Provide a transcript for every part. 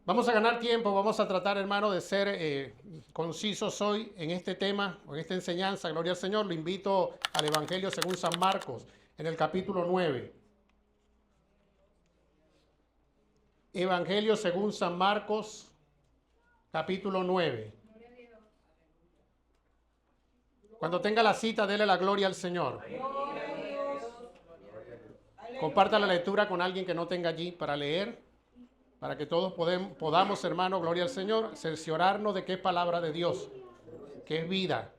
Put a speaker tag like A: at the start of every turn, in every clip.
A: Vamos a ganar tiempo, vamos a tratar, hermano, de ser concisos hoy en este tema, en esta enseñanza. Gloria al Señor. Lo invito al Evangelio según San Marcos, en el capítulo 9. Evangelio según San Marcos, capítulo 9. Cuando tenga la cita, dele la gloria al Señor. Comparta la lectura con alguien que no tenga allí para leer, para que todos podamos, hermano, gloria al Señor, cerciorarnos de que es palabra de Dios, que es vida,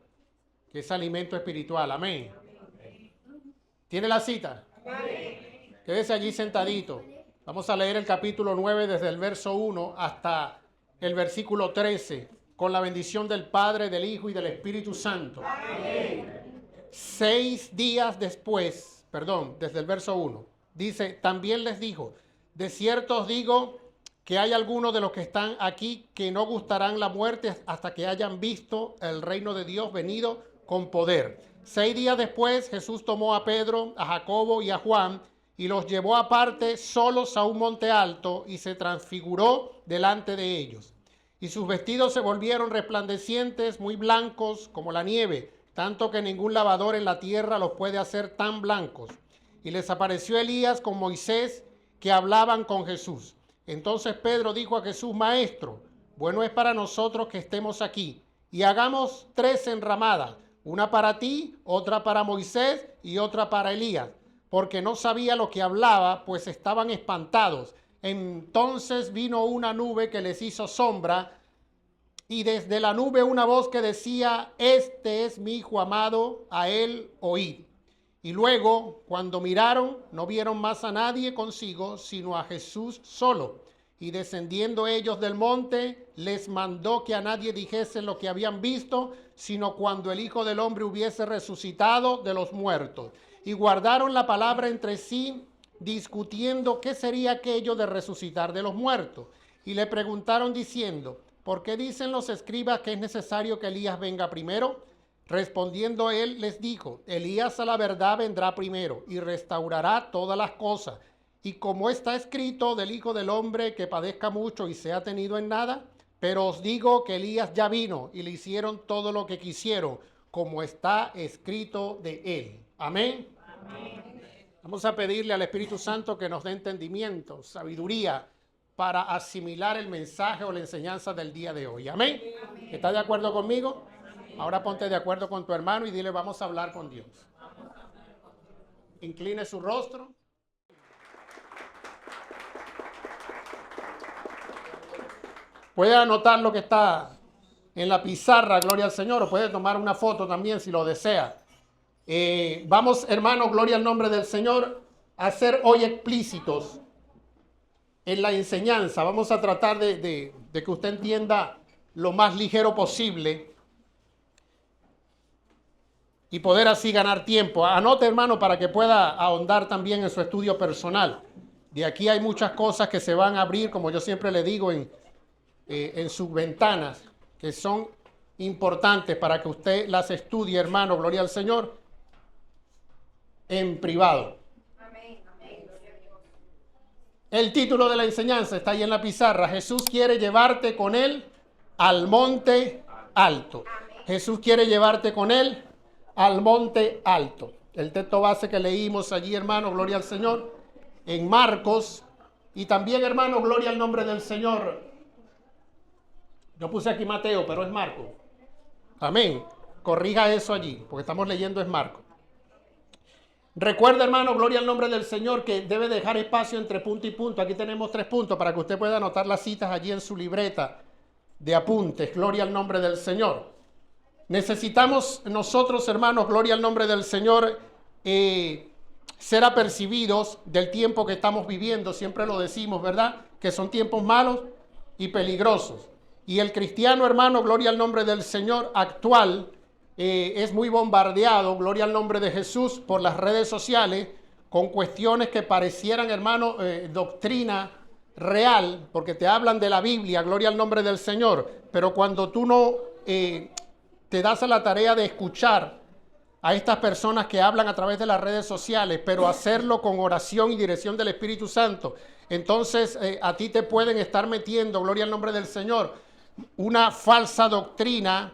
A: que es alimento espiritual. Amén. ¿Tiene la cita? Quédese allí sentadito. Vamos a leer el capítulo 9 desde el verso 1 hasta el versículo 13, con la bendición del Padre, del Hijo y del Espíritu Santo. Amén. 6 días después, desde el verso 1, dice, también les dijo, de cierto os digo que hay algunos de los que están aquí que no gustarán la muerte hasta que hayan visto el reino de Dios venido con poder. 6 días después Jesús tomó a Pedro, a Jacobo y a Juan y los llevó aparte solos a un monte alto y se transfiguró delante de ellos. Y sus vestidos se volvieron resplandecientes, muy blancos como la nieve, tanto que ningún lavador en la tierra los puede hacer tan blancos. Y les apareció Elías con Moisés, que hablaban con Jesús. Entonces Pedro dijo a Jesús, Maestro, bueno es para nosotros que estemos aquí, y hagamos 3 enramadas, una para ti, otra para Moisés y otra para Elías, porque no sabía lo que hablaba, pues estaban espantados. Entonces vino una nube que les hizo sombra, y desde la nube una voz que decía, este es mi Hijo amado, a él oíd. Y luego, cuando miraron, no vieron más a nadie consigo, sino a Jesús solo. Y descendiendo ellos del monte, les mandó que a nadie dijesen lo que habían visto, sino cuando el Hijo del Hombre hubiese resucitado de los muertos. Y guardaron la palabra entre sí, discutiendo qué sería aquello de resucitar de los muertos. Y le preguntaron diciendo, ¿por qué dicen los escribas que es necesario que Elías venga primero? Respondiendo él les dijo, Elías a la verdad vendrá primero y restaurará todas las cosas. Y como está escrito del Hijo del Hombre que padezca mucho y sea tenido en nada, pero os digo que Elías ya vino y le hicieron todo lo que quisieron, como está escrito de él. Amén. Amén. Vamos a pedirle al Espíritu Santo que nos dé entendimiento, sabiduría, para asimilar el mensaje o la enseñanza del día de hoy. Amén. Amén. ¿Está de acuerdo conmigo? Ahora ponte de acuerdo con tu hermano y dile, vamos a hablar con Dios. Incline su rostro. Puede anotar lo que está en la pizarra, gloria al Señor, o puede tomar una foto también si lo desea. Vamos, hermanos, gloria al nombre del Señor, a ser hoy explícitos en la enseñanza. Vamos a tratar de que usted entienda lo más ligero posible y poder así ganar tiempo. Anote, hermano, para que pueda ahondar también en su estudio personal. De aquí hay muchas cosas que se van a abrir, como yo siempre le digo, en sus ventanas, que son importantes para que usted las estudie, hermano, gloria al Señor, en privado. Amén. El título de la enseñanza está ahí en la pizarra. Jesús quiere llevarte con él al monte alto. Jesús quiere llevarte con él al monte alto. El texto base que leímos allí, hermano, gloria al Señor, en Marcos, y también, hermano, gloria al nombre del Señor. Yo puse aquí Mateo, pero es Marcos. Amén. Corrija eso allí, porque estamos leyendo es Marcos. Recuerda, hermano, gloria al nombre del Señor, que debe dejar espacio entre punto y punto. Aquí tenemos 3 puntos para que usted pueda anotar las citas allí en su libreta de apuntes. Gloria al nombre del Señor. Necesitamos nosotros, hermanos, gloria al nombre del Señor, ser apercibidos del tiempo que estamos viviendo. Siempre lo decimos, ¿verdad? Que son tiempos malos y peligrosos. Y el cristiano, hermano, gloria al nombre del Señor, actual, es muy bombardeado, gloria al nombre de Jesús, por las redes sociales, con cuestiones que parecieran, hermano, doctrina real, porque te hablan de la Biblia, gloria al nombre del Señor. Pero cuando tú no te das a la tarea de escuchar a estas personas que hablan a través de las redes sociales, pero hacerlo con oración y dirección del Espíritu Santo. Entonces a ti te pueden estar metiendo, gloria al nombre del Señor, una falsa doctrina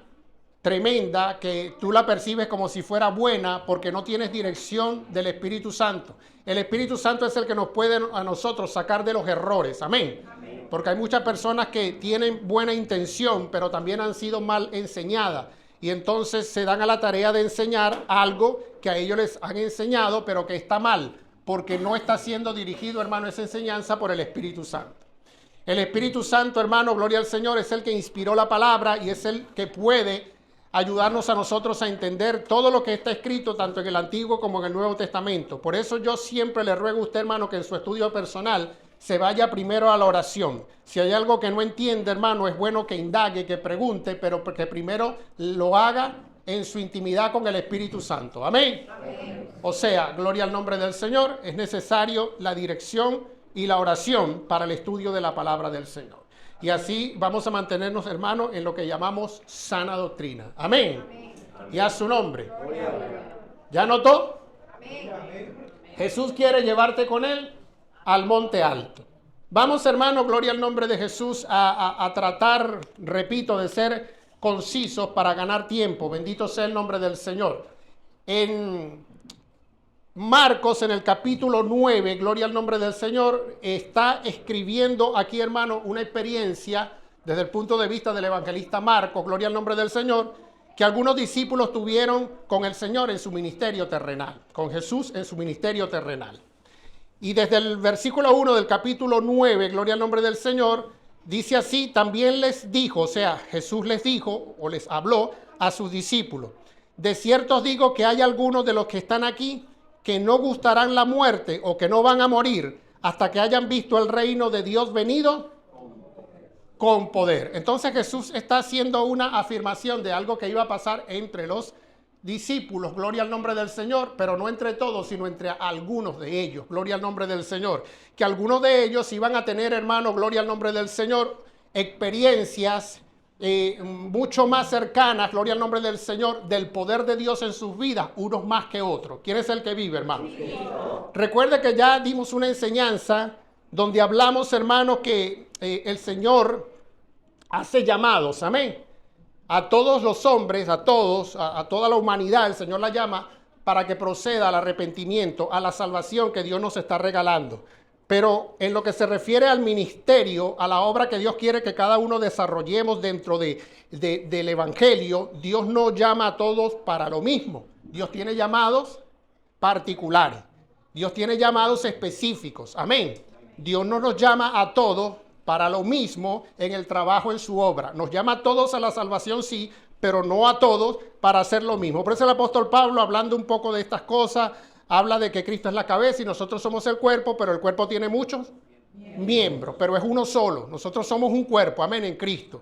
A: tremenda que tú la percibes como si fuera buena porque no tienes dirección del Espíritu Santo. El Espíritu Santo es el que nos puede a nosotros sacar de los errores. Amén. Amén. Porque hay muchas personas que tienen buena intención, pero también han sido mal enseñadas. Y entonces se dan a la tarea de enseñar algo que a ellos les han enseñado, pero que está mal, porque no está siendo dirigido, hermano, esa enseñanza por el Espíritu Santo. El Espíritu Santo, hermano, gloria al Señor, es el que inspiró la palabra y es el que puede ayudarnos a nosotros a entender todo lo que está escrito, tanto en el Antiguo como en el Nuevo Testamento. Por eso yo siempre le ruego a usted, hermano, que en su estudio personal se vaya primero a la oración. Si hay algo que no entiende, hermano, es bueno que indague, que pregunte, pero que primero lo haga en su intimidad con el Espíritu Santo. Amén. Amén. O sea, gloria al nombre del Señor, es necesario la dirección y la oración para el estudio de la palabra del Señor. Y así vamos a mantenernos, hermanos, en lo que llamamos sana doctrina. Amén. Amén. Y a su nombre. ¿Ya notó? Amén. Jesús quiere llevarte con él al monte alto. Vamos, hermanos, gloria al nombre de Jesús, a tratar, repito, de ser concisos para ganar tiempo. Bendito sea el nombre del Señor. En Marcos, en el capítulo 9, gloria al nombre del Señor, está escribiendo aquí, hermano, una experiencia desde el punto de vista del evangelista Marcos, gloria al nombre del Señor, que algunos discípulos tuvieron con el Señor en su ministerio terrenal, con Jesús en su ministerio terrenal. Y desde el versículo 1 del capítulo 9, gloria al nombre del Señor, dice así: también les dijo, o sea, Jesús les dijo o les habló a sus discípulos: de cierto os digo que hay algunos de los que están aquí que no gustarán la muerte o que no van a morir hasta que hayan visto el reino de Dios venido con poder. Entonces Jesús está haciendo una afirmación de algo que iba a pasar entre los discípulos, gloria al nombre del Señor, pero no entre todos, sino entre algunos de ellos, gloria al nombre del Señor. Que algunos de ellos iban a tener, hermano, gloria al nombre del Señor, experiencias mucho más cercanas, gloria al nombre del Señor, del poder de Dios en sus vidas, unos más que otros. ¿Quién es el que vive, hermano? Sí. Recuerde que ya dimos una enseñanza donde hablamos, hermano, que el Señor hace llamados, amén, a todos los hombres, a todos, a toda la humanidad. El Señor la llama para que proceda al arrepentimiento, a la salvación que Dios nos está regalando. Pero en lo que se refiere al ministerio, a la obra que Dios quiere que cada uno desarrollemos dentro del Evangelio, Dios no llama a todos para lo mismo. Dios tiene llamados particulares. Dios tiene llamados específicos. Amén. Dios no nos llama a todos para lo mismo en el trabajo, en su obra. Nos llama a todos a la salvación, sí, pero no a todos para hacer lo mismo. Por eso el apóstol Pablo, hablando un poco de estas cosas, habla de que Cristo es la cabeza y nosotros somos el cuerpo, pero el cuerpo tiene muchos miembros, pero es uno solo. Nosotros somos un cuerpo, amén, en Cristo.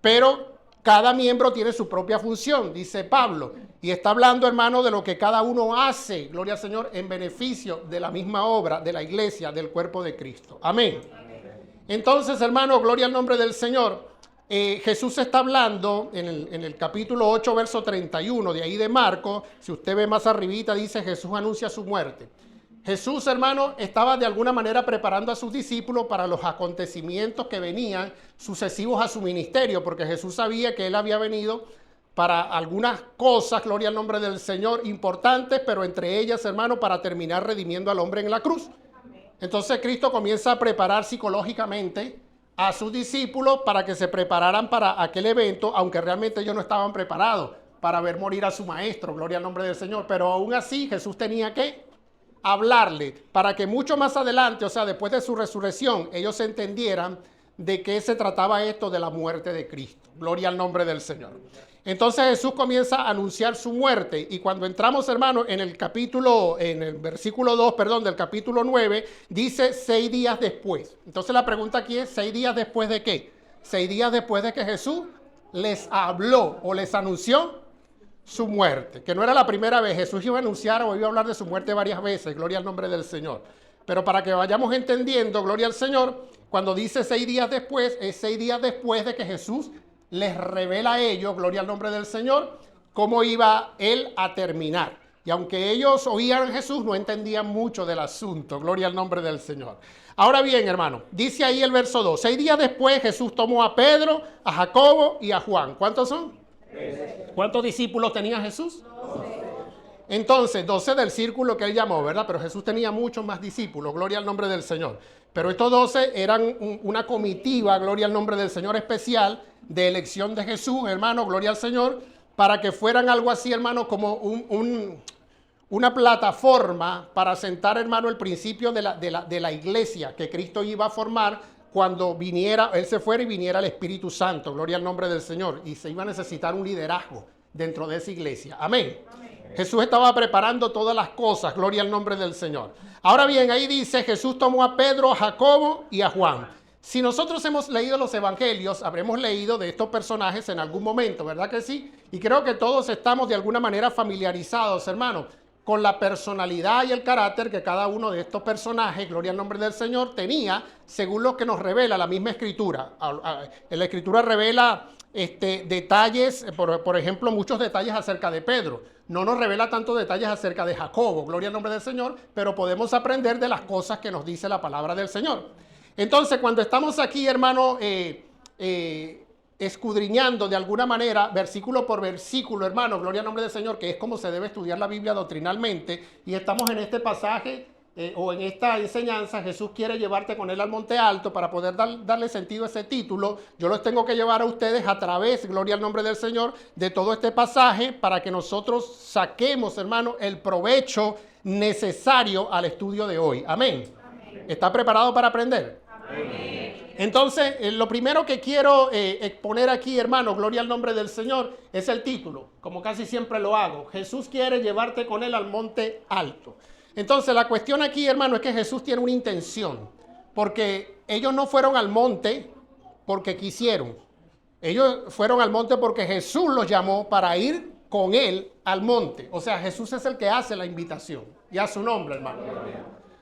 A: Pero cada miembro tiene su propia función, dice Pablo. Y está hablando, hermano, de lo que cada uno hace, gloria al Señor, en beneficio de la misma obra de la iglesia, del cuerpo de Cristo. Amén. Entonces, hermano, gloria al nombre del Señor. Jesús está hablando en el capítulo 8, verso 31, de ahí de Marcos. Si usted ve más arribita, dice: Jesús anuncia su muerte. Jesús, hermano, estaba de alguna manera preparando a sus discípulos para los acontecimientos que venían sucesivos a su ministerio, porque Jesús sabía que él había venido para algunas cosas, gloria al nombre del Señor, importantes, pero entre ellas, hermano, para terminar redimiendo al hombre en la cruz. Entonces Cristo comienza a preparar psicológicamente a sus discípulos para que se prepararan para aquel evento, aunque realmente ellos no estaban preparados para ver morir a su maestro, gloria al nombre del Señor. Pero aún así Jesús tenía que hablarle para que mucho más adelante, o sea, después de su resurrección, ellos entendieran de qué se trataba esto de la muerte de Cristo. Gloria al nombre del Señor. Entonces Jesús comienza a anunciar su muerte, y cuando entramos, hermano, en el versículo 2, del capítulo 9, dice 6 días después. Entonces la pregunta aquí es: ¿6 días después de qué? 6 días después de que Jesús les habló o les anunció su muerte, que no era la primera vez. Jesús iba a anunciar o iba a hablar de su muerte varias veces, gloria al nombre del Señor. Pero para que vayamos entendiendo, gloria al Señor, cuando dice 6 días después, es 6 días después de que Jesús les revela a ellos, gloria al nombre del Señor, cómo iba él a terminar. Y aunque ellos oían a Jesús, no entendían mucho del asunto. Gloria al nombre del Señor. Ahora bien, hermano, dice ahí el verso 2. 6 días después Jesús tomó a Pedro, a Jacobo y a Juan. ¿Cuántos son? 13. ¿Cuántos discípulos tenía Jesús? 12. Entonces, 12 del círculo que él llamó, ¿verdad? Pero Jesús tenía muchos más discípulos. Gloria al nombre del Señor. Pero estos 12 eran una comitiva, gloria al nombre del Señor, especial de elección de Jesús, hermano, gloria al Señor, para que fueran algo así, hermano, como una plataforma para sentar, hermano, el principio de la iglesia que Cristo iba a formar cuando viniera, Él se fuera y viniera el Espíritu Santo, gloria al nombre del Señor, y se iba a necesitar un liderazgo dentro de esa iglesia. Amén. Jesús estaba preparando todas las cosas, gloria al nombre del Señor. Ahora bien, ahí dice, Jesús tomó a Pedro, a Jacobo y a Juan. Si nosotros hemos leído los evangelios, habremos leído de estos personajes en algún momento, ¿verdad que sí? Y creo que todos estamos de alguna manera familiarizados, hermanos, con la personalidad y el carácter que cada uno de estos personajes, gloria al nombre del Señor, tenía, según lo que nos revela la misma Escritura. La Escritura revela detalles, por ejemplo, muchos detalles acerca de Pedro. No nos revela tantos detalles acerca de Jacobo, gloria al nombre del Señor, pero podemos aprender de las cosas que nos dice la palabra del Señor. Entonces, cuando estamos aquí, hermano, escudriñando de alguna manera, versículo por versículo, hermano, gloria al nombre del Señor, que es como se debe estudiar la Biblia doctrinalmente, y estamos en este pasaje o en esta enseñanza, Jesús quiere llevarte con él al monte alto para poder darle sentido a ese título. Yo los tengo que llevar a ustedes a través, gloria al nombre del Señor, de todo este pasaje para que nosotros saquemos, hermano, el provecho necesario al estudio de hoy. Amén. Amén. ¿Está preparado para aprender? Amén. Entonces, lo primero que quiero exponer aquí, hermano, gloria al nombre del Señor, es el título, como casi siempre lo hago. Jesús quiere llevarte con él al monte alto. Entonces, la cuestión aquí, hermano, es que Jesús tiene una intención, porque ellos no fueron al monte porque quisieron. Ellos fueron al monte porque Jesús los llamó para ir con él al monte. O sea, Jesús es el que hace la invitación. Y a su nombre, hermano.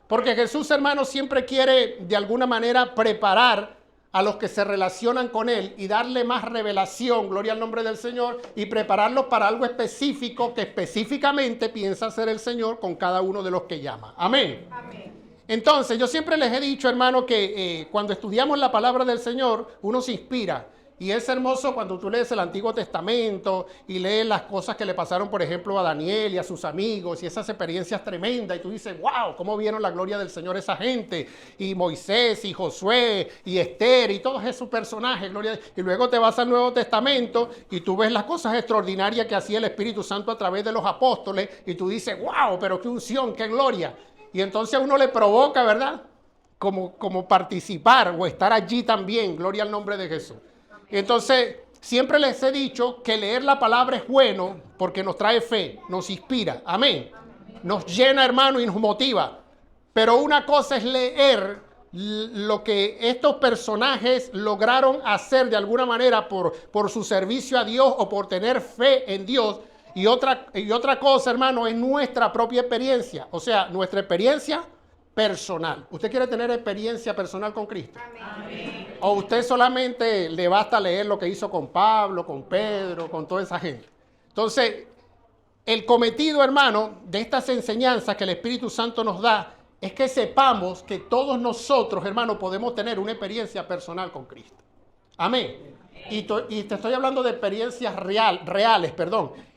A: Porque Jesús, hermano, siempre quiere de alguna manera preparar a los que se relacionan con él y darle más revelación, gloria al nombre del Señor, y prepararlos para algo específico que específicamente piensa hacer el Señor con cada uno de los que llama. Amén. Amén. Entonces, yo siempre les he dicho, hermano, que cuando estudiamos la palabra del Señor, uno se inspira. Y es hermoso cuando tú lees el Antiguo Testamento y lees las cosas que le pasaron, por ejemplo, a Daniel y a sus amigos y esas experiencias tremendas. Y tú dices, wow, cómo vieron la gloria del Señor esa gente. Y Moisés y Josué y Esther y todos esos personajes. Gloria. Y luego te vas al Nuevo Testamento y tú ves las cosas extraordinarias que hacía el Espíritu Santo a través de los apóstoles. Y tú dices, wow, pero qué unción, qué gloria. Y entonces a uno le provoca, ¿verdad? Como participar o estar allí también. Gloria al nombre de Jesús. Entonces, siempre les he dicho que leer la palabra es bueno porque nos trae fe, nos inspira, amén. Nos llena, hermano, y nos motiva. Pero una cosa es leer lo que estos personajes lograron hacer de alguna manera por su servicio a Dios o por tener fe en Dios. Y otra cosa, hermano, es nuestra propia experiencia, o sea, nuestra experiencia personal. ¿Usted quiere tener experiencia personal con Cristo? Amén. ¿O usted solamente le basta leer lo que hizo con Pablo, con Pedro, con toda esa gente? Entonces, el cometido, hermano, de estas enseñanzas que el Espíritu Santo nos da es que sepamos que todos nosotros, hermano, podemos tener una experiencia personal con Cristo. Amén. Y te estoy hablando de experiencias reales.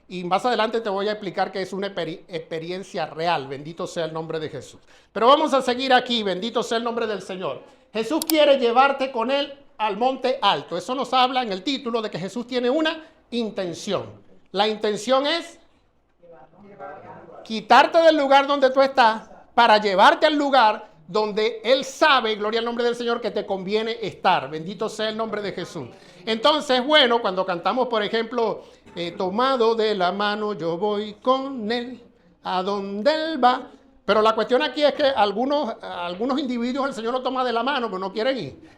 A: Y más adelante te voy a explicar que es una experiencia real. Bendito sea el nombre de Jesús. Pero vamos a seguir aquí. Bendito sea el nombre del Señor. Jesús quiere llevarte con él al monte alto. Eso nos habla en el título de que Jesús tiene una intención. La intención es quitarte del lugar donde tú estás para llevarte al lugar donde Él sabe, gloria al nombre del Señor, que te conviene estar. Bendito sea el nombre de Jesús. Entonces, bueno, cuando cantamos, por ejemplo, tomado de la mano, yo voy con Él, a donde Él va. Pero la cuestión aquí es que algunos individuos el Señor los toma de la mano, pero no quieren ir.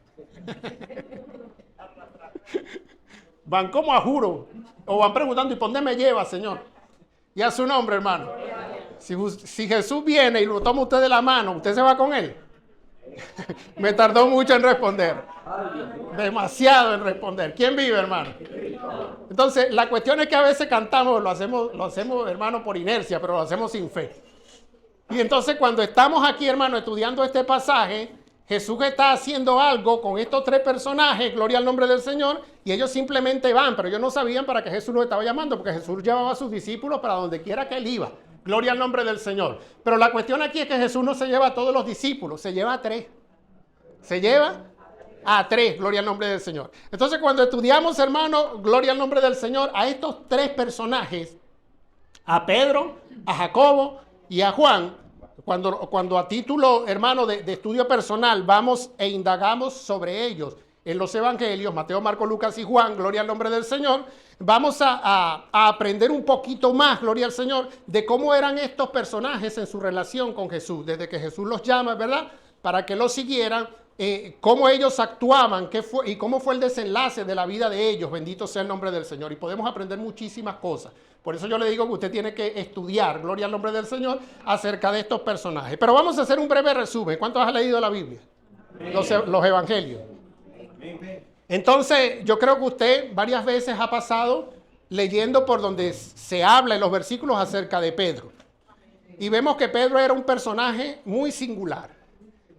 A: Van como a juro, o van preguntando, ¿y por dónde me lleva, Señor? Y a su nombre, hermano. Si Jesús viene y lo toma usted de la mano, ¿usted se va con Él? Me tardó mucho en responder. Demasiado en responder. ¿Quién vive, hermano? Entonces, la cuestión es que a veces cantamos, lo hacemos, hermano, por inercia, pero lo hacemos sin fe. Y entonces cuando estamos aquí, hermano, estudiando este pasaje, Jesús está haciendo algo con estos tres personajes, gloria al nombre del Señor, y ellos simplemente van, pero ellos no sabían para qué Jesús los estaba llamando, porque Jesús llevaba a sus discípulos para donde quiera que él iba. Gloria al nombre del Señor. Pero la cuestión aquí es que Jesús no se lleva a todos los discípulos, se lleva a tres. Se lleva a tres, gloria al nombre del Señor. Entonces cuando estudiamos, hermano, gloria al nombre del Señor, a estos tres personajes, a Pedro, a Jacobo y a Juan, cuando a título, hermano, de estudio personal vamos e indagamos sobre ellos en los evangelios, Mateo, Marcos, Lucas y Juan, gloria al nombre del Señor, vamos a aprender un poquito más, gloria al Señor, de cómo eran estos personajes en su relación con Jesús, desde que Jesús los llama, ¿verdad?, para que los siguieran, cómo ellos actuaban, qué fue y cómo fue el desenlace de la vida de ellos, bendito sea el nombre del Señor, y podemos aprender muchísimas cosas. Por eso yo le digo que usted tiene que estudiar, gloria al nombre del Señor, acerca de estos personajes. Pero vamos a hacer un breve resumen. ¿Cuántos han leído la Biblia? Los evangelios. Entonces, yo creo que usted varias veces ha pasado leyendo por donde se habla en los versículos acerca de Pedro. Y vemos que Pedro era un personaje muy singular.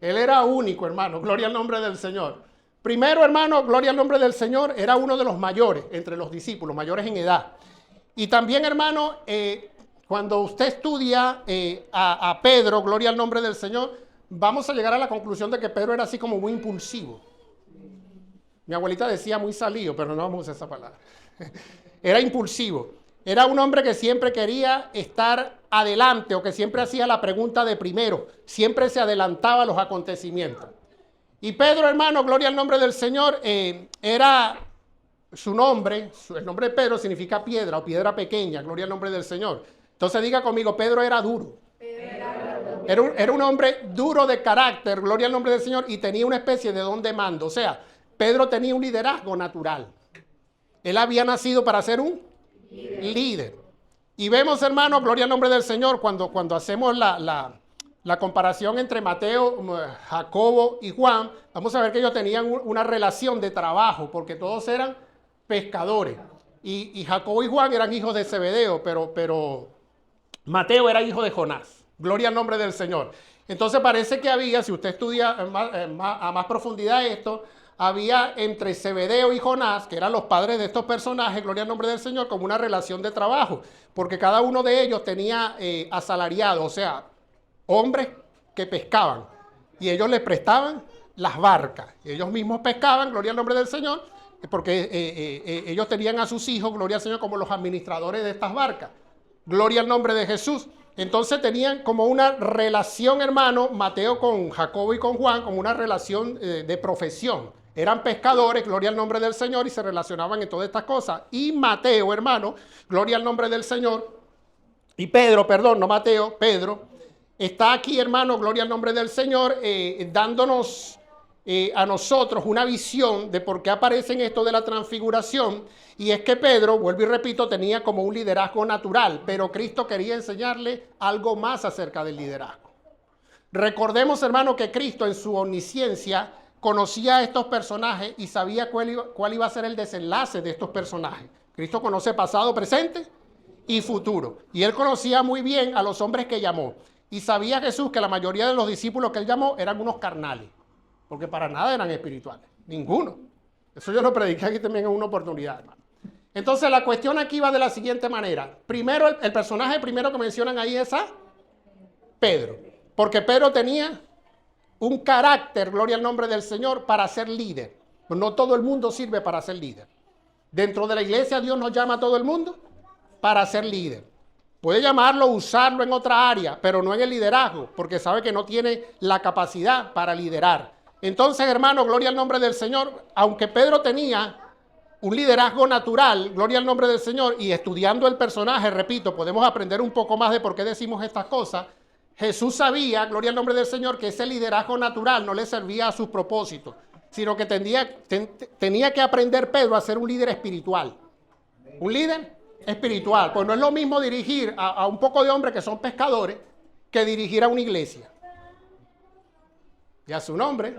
A: Él era único, hermano, gloria al nombre del Señor. Primero, hermano, gloria al nombre del Señor, era uno de los mayores entre los discípulos, mayores en edad. Y también, hermano, cuando usted estudia a Pedro, gloria al nombre del Señor, vamos a llegar a la conclusión de que Pedro era así como muy impulsivo. Mi abuelita decía muy salido, pero no vamos a usar esa palabra. Era impulsivo. Era un hombre que siempre quería estar adelante o que siempre hacía la pregunta de primero. Siempre se adelantaba a los acontecimientos. Y Pedro, hermano, gloria al nombre del Señor, era su nombre, el nombre de Pedro significa piedra o piedra pequeña, gloria al nombre del Señor. Entonces diga conmigo, Pedro era duro. Era un hombre duro de carácter, gloria al nombre del Señor, y tenía una especie de don de mando. O sea, Pedro tenía un liderazgo natural. Él había nacido para ser un líder. Y vemos, hermano, gloria al nombre del Señor, cuando hacemos la comparación entre Mateo, Jacobo y Juan, vamos a ver que ellos tenían una relación de trabajo, porque todos eran pescadores. Y Jacobo y Juan eran hijos de Zebedeo, pero Mateo era hijo de Jonás. Gloria al nombre del Señor. Entonces parece que había, si usted estudia a más profundidad esto, había entre Zebedeo y Jonás, que eran los padres de estos personajes, gloria al nombre del Señor, como una relación de trabajo, porque cada uno de ellos tenía asalariados, o sea, hombres que pescaban, y ellos les prestaban las barcas. Ellos mismos pescaban, gloria al nombre del Señor, porque ellos tenían a sus hijos, gloria al Señor, como los administradores de estas barcas. Gloria al nombre de Jesús. Entonces tenían como una relación, hermano, Mateo con Jacobo y con Juan, como una relación de profesión. Eran pescadores, gloria al nombre del Señor, y se relacionaban en todas estas cosas. Y Mateo, hermano, gloria al nombre del Señor, y Pedro, perdón, no Mateo, Pedro, está aquí, hermano, gloria al nombre del Señor, dándonos a nosotros una visión de por qué aparece en esto de la transfiguración. Y es que Pedro, vuelvo y repito, tenía como un liderazgo natural, pero Cristo quería enseñarle algo más acerca del liderazgo. Recordemos, hermano, que Cristo en su omnisciencia conocía a estos personajes y sabía cuál iba a ser el desenlace de estos personajes. Cristo conoce pasado, presente y futuro. Y él conocía muy bien a los hombres que llamó. Y sabía Jesús que la mayoría de los discípulos que él llamó eran unos carnales, porque para nada eran espirituales, ninguno. Eso yo lo prediqué aquí también en una oportunidad, hermano. Entonces la cuestión aquí va de la siguiente manera. Primero, el personaje primero que mencionan ahí es a Pedro, porque Pedro tenía un carácter, gloria al nombre del Señor, para ser líder. No todo el mundo sirve para ser líder. Dentro de la iglesia Dios nos llama a todo el mundo para ser líder. Puede llamarlo, usarlo en otra área, pero no en el liderazgo, porque sabe que no tiene la capacidad para liderar. Entonces, hermano, gloria al nombre del Señor, aunque Pedro tenía un liderazgo natural, gloria al nombre del Señor, y estudiando el personaje, repito, podemos aprender un poco más de por qué decimos estas cosas. Jesús sabía, gloria al nombre del Señor, que ese liderazgo natural no le servía a sus propósitos, sino que tenía que aprender Pedro a ser un líder espiritual. Un líder espiritual. Pues no es lo mismo dirigir a un poco de hombres que son pescadores que dirigir a una iglesia. Y a su nombre,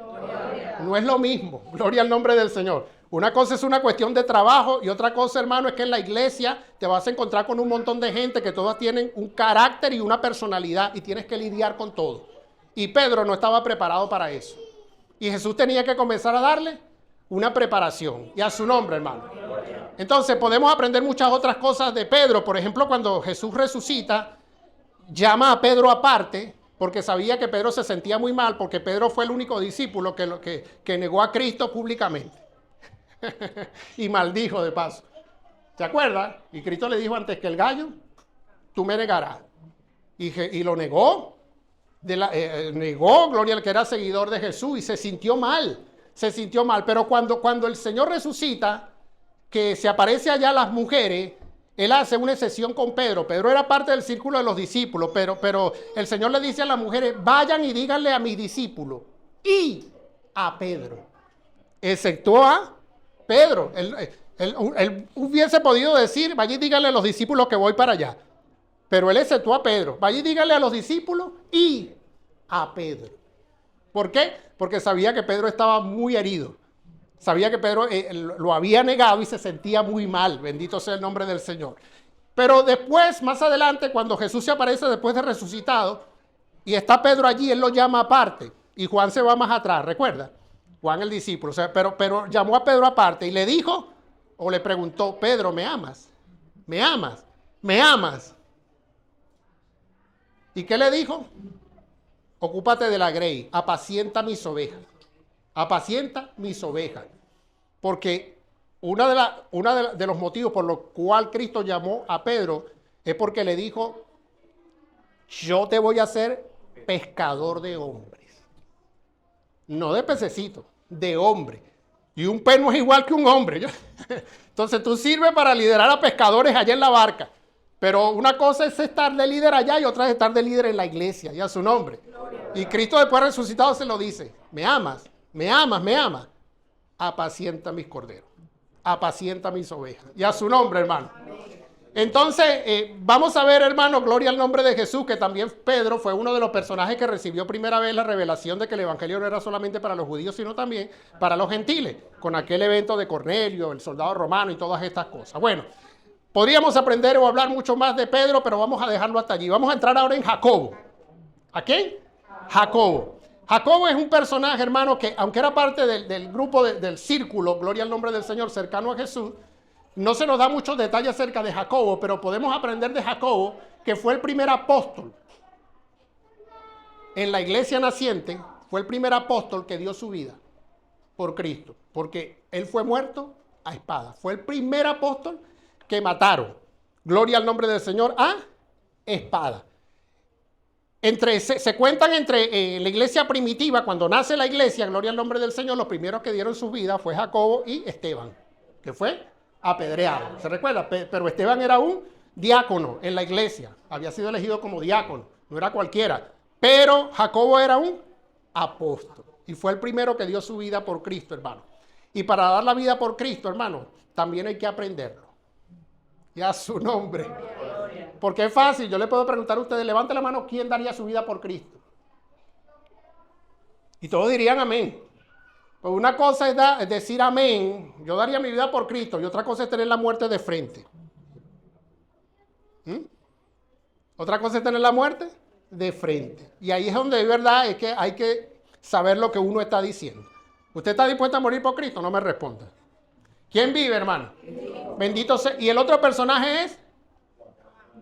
A: no es lo mismo. Gloria al nombre del Señor. Una cosa es una cuestión de trabajo y otra cosa, hermano, es que en la iglesia te vas a encontrar con un montón de gente que todas tienen un carácter y una personalidad y tienes que lidiar con todo. Y Pedro no estaba preparado para eso. Y Jesús tenía que comenzar a darle una preparación. Y a su nombre, hermano. Entonces podemos aprender muchas otras cosas de Pedro. Por ejemplo, cuando Jesús resucita, llama a Pedro aparte porque sabía que Pedro se sentía muy mal porque Pedro fue el único discípulo que negó a Cristo públicamente. Y maldijo de paso. ¿Se acuerda? Y Cristo le dijo antes que el gallo, tú me negarás. Y lo negó. Negó, gloria al que era seguidor de Jesús y se sintió mal. Se sintió mal. Pero cuando el Señor resucita, que se aparece allá a las mujeres, él hace una excepción con Pedro. Pedro era parte del círculo de los discípulos, pero el Señor le dice a las mujeres, vayan y díganle a mis discípulos y a Pedro. Exceptuó a Pedro. Él hubiese podido decir, vaya y díganle a los discípulos que voy para allá. Pero él exceptuó a Pedro. Vaya y díganle a los discípulos y a Pedro. ¿Por qué? Porque sabía que Pedro estaba muy herido. Sabía que Pedro lo había negado y se sentía muy mal. Bendito sea el nombre del Señor. Pero después, más adelante, cuando Jesús se aparece después de resucitado y está Pedro allí, él lo llama aparte. Y Juan se va más atrás, ¿recuerda? Juan el discípulo. O sea, pero llamó a Pedro aparte y le dijo, o le preguntó, Pedro, ¿me amas? ¿Me amas? ¿Me amas? ¿Y qué le dijo? Ocúpate de la grey, apacienta mis ovejas. Apacienta mis ovejas. Porque uno de los motivos por los cual Cristo llamó a Pedro es porque le dijo, yo te voy a hacer pescador de hombres. No de pececitos, de hombres. Y un pez no es igual que un hombre. Entonces tú sirves para liderar a pescadores allá en la barca. Pero una cosa es estar de líder allá y otra es estar de líder en la iglesia, y a su nombre. Y Cristo después resucitado se lo dice, me amas, me amas, me amas. Apacienta mis corderos, apacienta mis ovejas. Y a su nombre, hermano. Entonces, vamos a ver, hermano, gloria al nombre de Jesús, que también Pedro fue uno de los personajes que recibió primera vez la revelación de que el evangelio no era solamente para los judíos, sino también para los gentiles, con aquel evento de Cornelio, el soldado romano y todas estas cosas. Bueno, podríamos aprender o hablar mucho más de Pedro, pero vamos a dejarlo hasta allí. Vamos a entrar ahora en Jacobo. ¿A quién? Jacobo. Jacobo es un personaje, hermano, que aunque era parte del grupo del círculo, gloria al nombre del Señor, cercano a Jesús, no se nos da muchos detalles acerca de Jacobo, pero podemos aprender de Jacobo que fue el primer apóstol en la iglesia naciente, fue el primer apóstol que dio su vida por Cristo, porque él fue muerto a espada. Fue el primer apóstol que mataron, gloria al nombre del Señor, a espada. Se cuentan entre la iglesia primitiva, cuando nace la iglesia, gloria al nombre del Señor, los primeros que dieron su vida fue Jacobo y Esteban, que fue apedreado. ¿Se recuerda? Pero Esteban era un diácono en la iglesia, había sido elegido como diácono, no era cualquiera. Pero Jacobo era un apóstol y fue el primero que dio su vida por Cristo, hermano. Y para dar la vida por Cristo, hermano, también hay que aprenderlo. Y a su nombre. Porque es fácil, yo le puedo preguntar a ustedes, levante la mano, ¿quién daría su vida por Cristo? Y todos dirían amén. Pues una cosa es decir amén, yo daría mi vida por Cristo, y otra cosa es tener la muerte de frente. Otra cosa es tener la muerte de frente. Y ahí es donde es verdad, es que hay que saber lo que uno está diciendo. ¿Usted está dispuesto a morir por Cristo? No me responda. ¿Quién vive, hermano? Bendito sea. Y el otro personaje es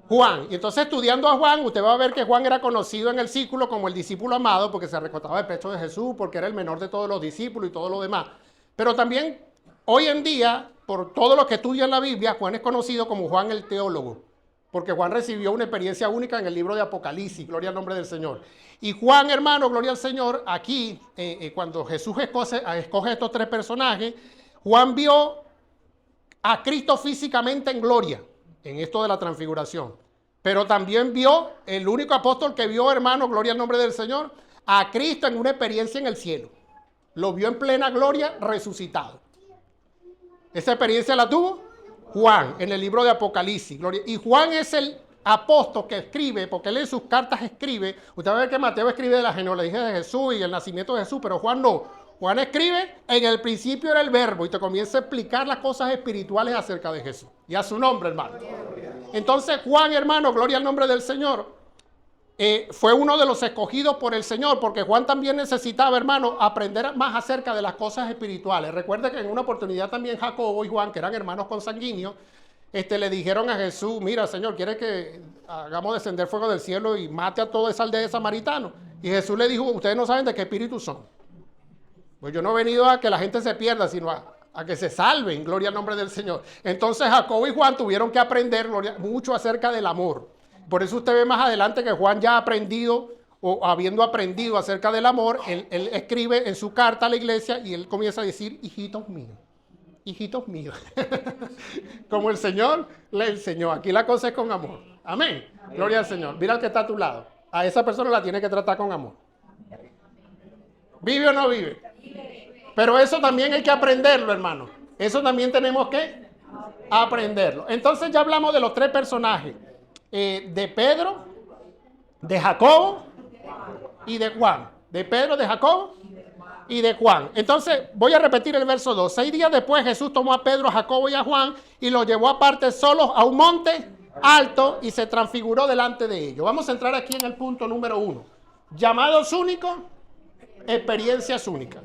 A: Juan. Y entonces, estudiando a Juan, usted va a ver que Juan era conocido en el círculo como el discípulo amado, porque se recostaba el pecho de Jesús, porque era el menor de todos los discípulos y todo lo demás. Pero también, hoy en día, por todos los que estudian la Biblia, Juan es conocido como Juan el teólogo, porque Juan recibió una experiencia única en el libro de Apocalipsis, gloria al nombre del Señor. Y Juan, hermano, gloria al Señor, aquí, cuando Jesús escoge estos tres personajes, Juan vio a Cristo físicamente en gloria, en esto de la transfiguración. Pero también vio, el único apóstol que vio, hermano, gloria al nombre del Señor, a Cristo en una experiencia en el cielo. Lo vio en plena gloria resucitado. Esa experiencia la tuvo Juan en el libro de Apocalipsis. Gloria. Y Juan es el apóstol que escribe, porque él en sus cartas escribe. Usted va a ver que Mateo escribe de la genealogía de Jesús y el nacimiento de Jesús, pero Juan no. Juan escribe, en el principio era el verbo, y te comienza a explicar las cosas espirituales acerca de Jesús. Y a su nombre, hermano. Entonces Juan, hermano, gloria al nombre del Señor, fue uno de los escogidos por el Señor, porque Juan también necesitaba, hermano, aprender más acerca de las cosas espirituales. Recuerde que en una oportunidad también Jacobo y Juan, que eran hermanos consanguíneos, le dijeron a Jesús, mira, Señor, ¿quieres que hagamos descender fuego del cielo y mate a toda esa aldea de samaritanos? Y Jesús le dijo, ustedes no saben de qué espíritu son. Pues yo no he venido a que la gente se pierda, sino a que se salven, gloria al nombre del Señor. Entonces Jacobo y Juan tuvieron que aprender mucho acerca del amor. Por eso usted ve más adelante que Juan ya ha aprendido, o habiendo aprendido acerca del amor, él escribe en su carta a la iglesia y él comienza a decir, hijitos míos, como el Señor le enseñó. Aquí la cosa es con amor. Amén. Gloria al Señor. Mira al que está a tu lado. A esa persona la tiene que tratar con amor. ¿Vive o no vive? Pero eso también hay que aprenderlo, hermano. Eso también tenemos que aprenderlo. Entonces ya hablamos de los tres personajes. De Pedro, de Jacobo y de Juan. De Pedro, de Jacobo y de Juan. Entonces voy a repetir el verso 2. 6 días después Jesús tomó a Pedro, a Jacobo y a Juan y los llevó aparte solos a un monte alto y se transfiguró delante de ellos. Vamos a entrar aquí en el punto número 1. Llamados únicos, experiencias únicas.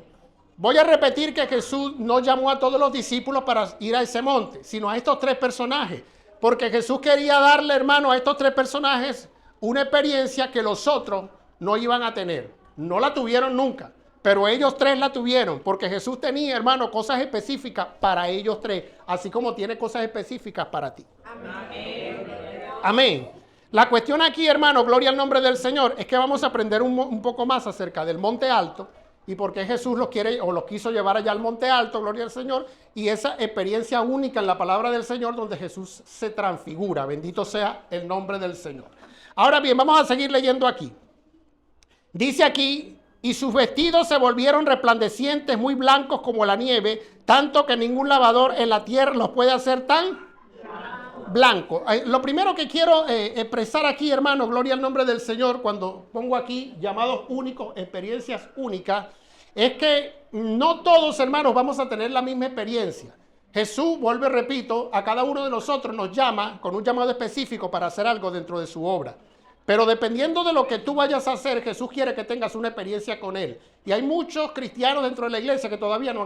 A: Voy a repetir que Jesús no llamó a todos los discípulos para ir a ese monte, sino a estos tres personajes. Porque Jesús quería darle, hermano, a estos tres personajes una experiencia que los otros no iban a tener. No la tuvieron nunca, pero ellos tres la tuvieron. Porque Jesús tenía, hermano, cosas específicas para ellos tres, así como tiene cosas específicas para ti. Amén. Amén. La cuestión aquí, hermano, gloria al nombre del Señor, es que vamos a aprender un poco más acerca del monte alto y por qué Jesús los quiere o los quiso llevar allá al monte alto, gloria al Señor, y esa experiencia única en la palabra del Señor donde Jesús se transfigura. Bendito sea el nombre del Señor. Ahora bien, vamos a seguir leyendo aquí. Dice aquí, y sus vestidos se volvieron resplandecientes, muy blancos como la nieve, tanto que ningún lavador en la tierra los puede hacer tan blanco. Lo primero que quiero expresar aquí, hermano, gloria al nombre del Señor, cuando pongo aquí llamados únicos, experiencias únicas, es que no todos, hermanos, vamos a tener la misma experiencia. Jesús, vuelvo y repito, a cada uno de nosotros nos llama con un llamado específico para hacer algo dentro de su obra. Pero dependiendo de lo que tú vayas a hacer, Jesús quiere que tengas una experiencia con Él. Y hay muchos cristianos dentro de la iglesia que todavía no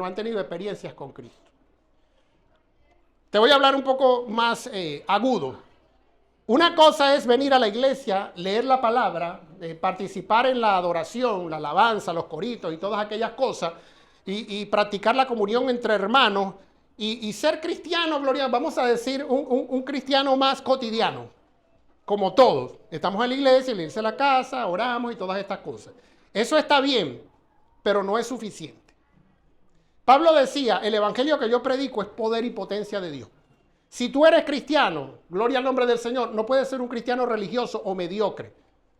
A: han tenido experiencias con Cristo. Te voy a hablar un poco más agudo. Una cosa es venir a la iglesia, leer la palabra, participar en la adoración, la alabanza, los coritos y todas aquellas cosas, y practicar la comunión entre hermanos, y ser cristiano, gloria, vamos a decir, un cristiano más cotidiano, como todos. Estamos en la iglesia, irse a la casa, oramos y todas estas cosas. Eso está bien, pero no es suficiente. Pablo decía, el evangelio que yo predico es poder y potencia de Dios. Si tú eres cristiano, gloria al nombre del Señor, no puedes ser un cristiano religioso o mediocre.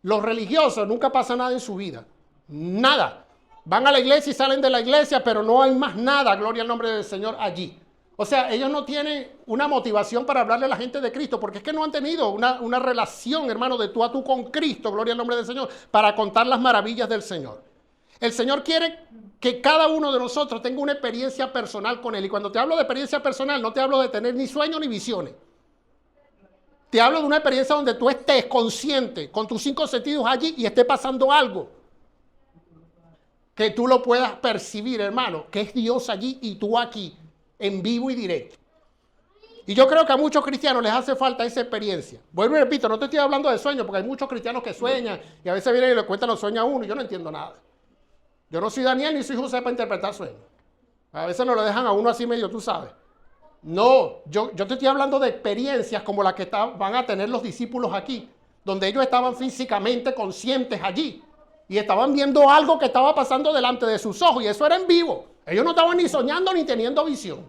A: Los religiosos nunca pasa nada en su vida. Nada. Van a la iglesia y salen de la iglesia, pero no hay más nada, gloria al nombre del Señor, allí. O sea, ellos no tienen una motivación para hablarle a la gente de Cristo, porque es que no han tenido una relación, hermano, de tú a tú con Cristo, gloria al nombre del Señor, para contar las maravillas del Señor. El Señor quiere que cada uno de nosotros tenga una experiencia personal con Él. Y cuando te hablo de experiencia personal, no te hablo de tener ni sueños ni visiones. Te hablo de una experiencia donde tú estés consciente con tus 5 sentidos allí y esté pasando algo. Que tú lo puedas percibir, hermano, que es Dios allí y tú aquí, en vivo y directo. Y yo creo que a muchos cristianos les hace falta esa experiencia. Vuelvo y repito, no te estoy hablando de sueños, porque hay muchos cristianos que sueñan y a veces vienen y le cuentan los sueños a uno y yo no entiendo nada. Yo no soy Daniel ni soy José para interpretar sueños. A veces nos lo dejan a uno así medio, tú sabes. No, yo te estoy hablando de experiencias como las que van a tener los discípulos aquí, donde ellos estaban físicamente conscientes allí y estaban viendo algo que estaba pasando delante de sus ojos y eso era en vivo. Ellos no estaban ni soñando ni teniendo visión.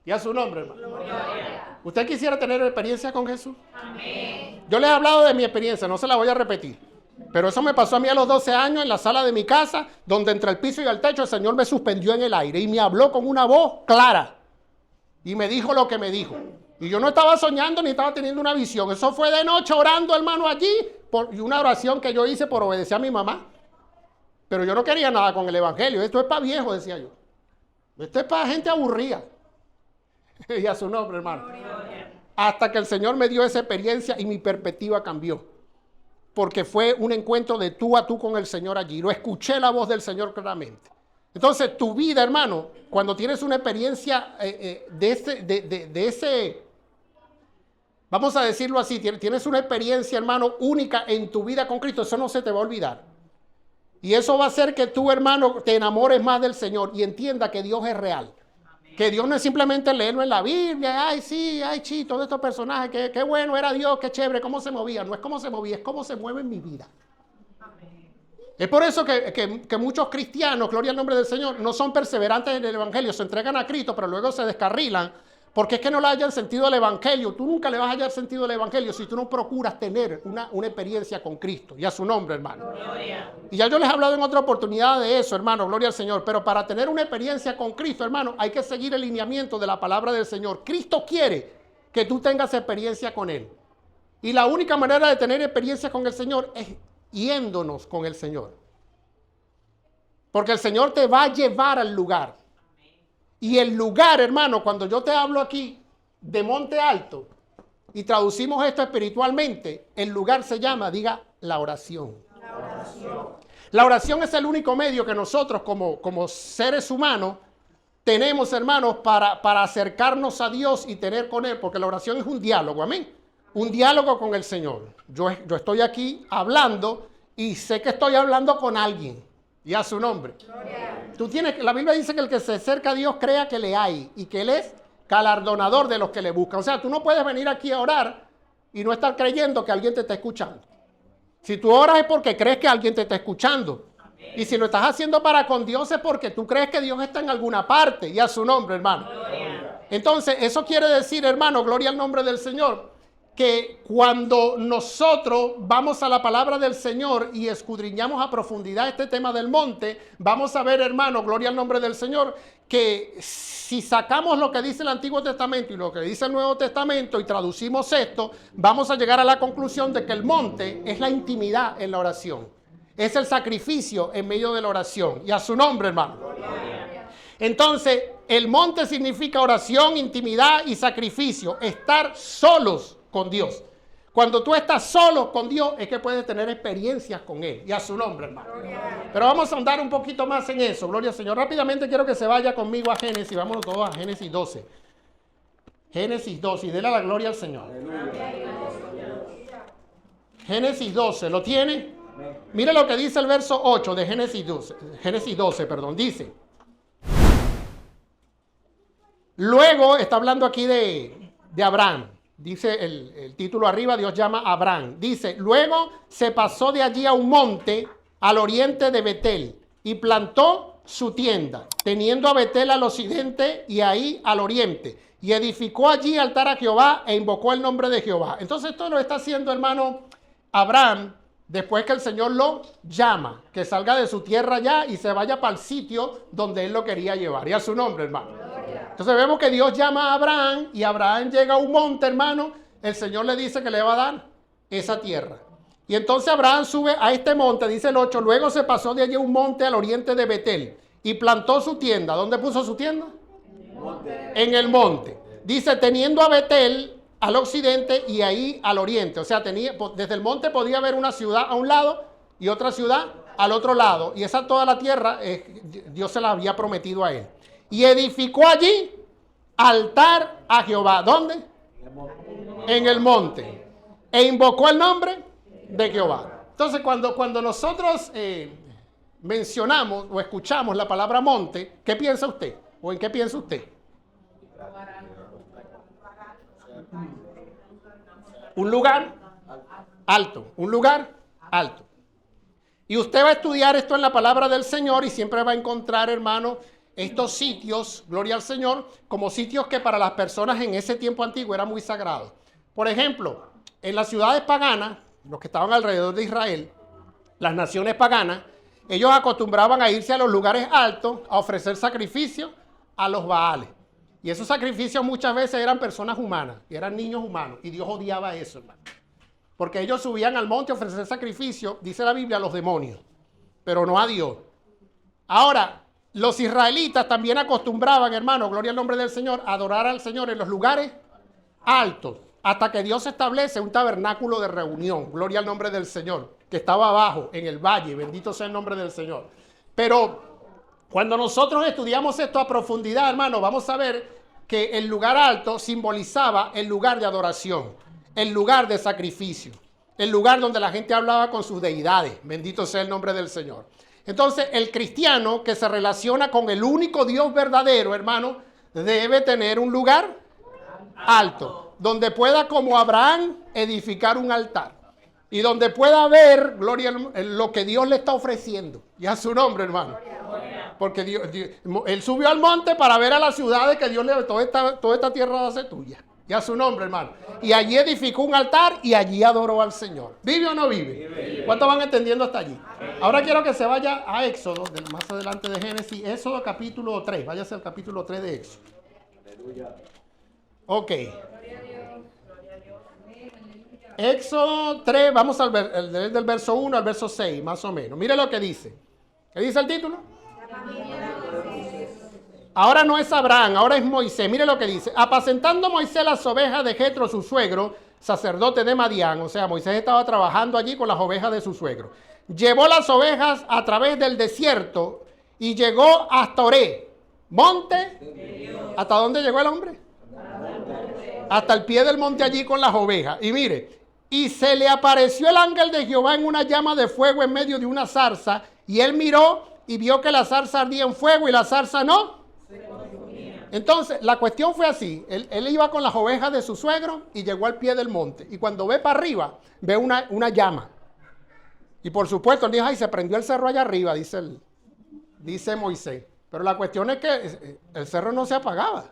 A: Y a su nombre, hermano. Gloria. ¿Usted quisiera tener experiencia con Jesús? Amén. Yo les he hablado de mi experiencia, no se la voy a repetir. Pero eso me pasó a mí a los 12 años en la sala de mi casa, donde entre el piso y el techo el Señor me suspendió en el aire y me habló con una voz clara. Y me dijo lo que me dijo. Y yo no estaba soñando ni estaba teniendo una visión. Eso fue de noche orando, hermano, allí. Y una oración que yo hice por obedecer a mi mamá. Pero yo no quería nada con el evangelio. Esto es para viejos, decía yo. Esto es para gente aburrida. Y a su nombre, hermano. Hasta que el Señor me dio esa experiencia y mi perspectiva cambió. Porque fue un encuentro de tú a tú con el Señor allí. Lo escuché la voz del Señor claramente. Entonces, tu vida, hermano, cuando tienes una experiencia de ese, vamos a decirlo así, tienes una experiencia, hermano, única en tu vida con Cristo, eso no se te va a olvidar. Y eso va a hacer que tú, hermano, te enamores más del Señor y entienda que Dios es real. Amén. Que Dios no es simplemente leerlo en la Biblia, ay, sí, ay, chi, todos estos personajes, qué bueno era Dios, qué chévere, cómo se movía. No es cómo se movía, es cómo se mueve en mi vida. Es por eso que muchos cristianos, gloria al nombre del Señor, no son perseverantes en el Evangelio, se entregan a Cristo, pero luego se descarrilan, porque es que no le hayan sentido el Evangelio. Tú nunca le vas a hallar sentido el Evangelio si tú no procuras tener una experiencia con Cristo. Y a su nombre, hermano. Gloria. Y ya yo les he hablado en otra oportunidad de eso, hermano, gloria al Señor. Pero para tener una experiencia con Cristo, hermano, hay que seguir el lineamiento de la palabra del Señor. Cristo quiere que tú tengas experiencia con Él. Y la única manera de tener experiencia con el Señor es yéndonos con el Señor. Porque el Señor te va a llevar al lugar. Y el lugar, hermano, cuando yo te hablo aquí de Monte Alto y traducimos esto espiritualmente, el lugar se llama, diga, la oración. La oración. La oración es el único medio que nosotros como seres humanos tenemos, hermanos, para acercarnos a Dios y tener con Él, porque la oración es un diálogo, amén. Un diálogo con el Señor. Yo estoy aquí hablando y sé que estoy hablando con alguien. Y a su nombre. La Biblia dice que el que se acerca a Dios crea que le hay y que Él es galardonador de los que le buscan. O sea, tú no puedes venir aquí a orar y no estar creyendo que alguien te está escuchando. Si tú oras es porque crees que alguien te está escuchando. Amén. Y si lo estás haciendo para con Dios es porque tú crees que Dios está en alguna parte. Y a su nombre, hermano. Gloria. Entonces, eso quiere decir, hermano, gloria al nombre del Señor, que cuando nosotros vamos a la palabra del Señor y escudriñamos a profundidad este tema del monte, vamos a ver, hermano, gloria al nombre del Señor, que si sacamos lo que dice el Antiguo Testamento y lo que dice el Nuevo Testamento y traducimos esto, vamos a llegar a la conclusión de que el monte es la intimidad en la oración. Es el sacrificio en medio de la oración. Y a su nombre, hermano. Entonces, el monte significa oración, intimidad y sacrificio. Estar solos con Dios. Cuando tú estás solo con Dios es que puedes tener experiencias con Él. Y a su nombre, hermano. Pero vamos a andar un poquito más en eso. Gloria al Señor. Rápidamente quiero que se vaya conmigo a Génesis. Vámonos todos a Génesis 12. Génesis 12. Y déle la gloria al Señor. Génesis 12. ¿Lo tiene? Mire lo que dice el verso 8 de Génesis 12. Génesis 12, perdón. Dice. Luego está hablando aquí de Abraham. Dice el título arriba, Dios llama a Abraham. Dice, luego se pasó de allí a un monte al oriente de Betel y plantó su tienda, teniendo a Betel al occidente y ahí al oriente. Y edificó allí altar a Jehová e invocó el nombre de Jehová. Entonces esto lo está haciendo, hermano, Abraham, después que el Señor lo llama, que salga de su tierra ya y se vaya para el sitio donde Él lo quería llevar. Y a su nombre, hermano. Entonces vemos que Dios llama a Abraham y Abraham llega a un monte, hermano. El Señor le dice que le va a dar esa tierra. Y entonces Abraham sube a este monte, dice el 8. Luego se pasó de allí un monte al oriente de Betel y plantó su tienda. ¿Dónde puso su tienda? En el monte. Dice, teniendo a Betel al occidente y ahí al oriente. O sea, desde el monte podía haber una ciudad a un lado y otra ciudad al otro lado. Y esa toda la tierra, Dios se la había prometido a él. Y edificó allí altar a Jehová. ¿Dónde? En el monte. E invocó el nombre de Jehová. Entonces, cuando nosotros mencionamos o escuchamos la palabra monte, ¿qué piensa usted? ¿O en qué piensa usted? Un lugar alto. Un lugar alto. Y usted va a estudiar esto en la palabra del Señor y siempre va a encontrar, hermano, estos sitios, gloria al Señor, como sitios que para las personas en ese tiempo antiguo eran muy sagrados. Por ejemplo, en las ciudades paganas, los que estaban alrededor de Israel, las naciones paganas, ellos acostumbraban a irse a los lugares altos a ofrecer sacrificios a los Baales. Y esos sacrificios muchas veces eran personas humanas, eran niños humanos, y Dios odiaba eso, hermano. Porque ellos subían al monte a ofrecer sacrificio, dice la Biblia, a los demonios, pero no a Dios. Ahora, los israelitas también acostumbraban, hermano, gloria al nombre del Señor, a adorar al Señor en los lugares altos, hasta que Dios establece un tabernáculo de reunión, gloria al nombre del Señor, que estaba abajo, en el valle, bendito sea el nombre del Señor. Pero cuando nosotros estudiamos esto a profundidad, hermano, vamos a ver que el lugar alto simbolizaba el lugar de adoración, el lugar de sacrificio, el lugar donde la gente hablaba con sus deidades, bendito sea el nombre del Señor. Entonces, el cristiano que se relaciona con el único Dios verdadero, hermano, debe tener un lugar alto, donde pueda, como Abraham, edificar un altar y donde pueda ver, gloria, lo que Dios le está ofreciendo. Y a su nombre, hermano. Porque él subió al monte para ver a las ciudades que Dios le dio. Toda esta tierra va a ser tuya. Y a su nombre, hermano. Y allí edificó un altar y allí adoró al Señor. ¿Vive o no vive? ¿Cuántos van entendiendo hasta allí? Ahora quiero que se vaya a Éxodo, más adelante de Génesis. Éxodo capítulo 3. Váyase al capítulo 3 de Éxodo. Ok. Éxodo 3, vamos del verso 1 al verso 6, más o menos. Mire lo que dice. ¿Qué dice el título? Ahora no es Abraham, ahora es Moisés. Mire lo que dice. Apacentando Moisés las ovejas de Jetro, su suegro, sacerdote de Madián. O sea, Moisés estaba trabajando allí con las ovejas de su suegro. Llevó las ovejas a través del desierto y llegó hasta Oré, monte. ¿Hasta dónde llegó el hombre? Hasta el pie del monte allí con las ovejas. Y mire, y se le apareció el ángel de Jehová en una llama de fuego en medio de una zarza. Y él miró y vio que la zarza ardía en fuego y la zarza no. Entonces, la cuestión fue así. Él iba con las ovejas de su suegro y llegó al pie del monte. Y cuando ve para arriba, ve una llama. Y por supuesto, él dijo, ay, se prendió el cerro allá arriba, dice Moisés. Pero la cuestión es que el cerro no se apagaba.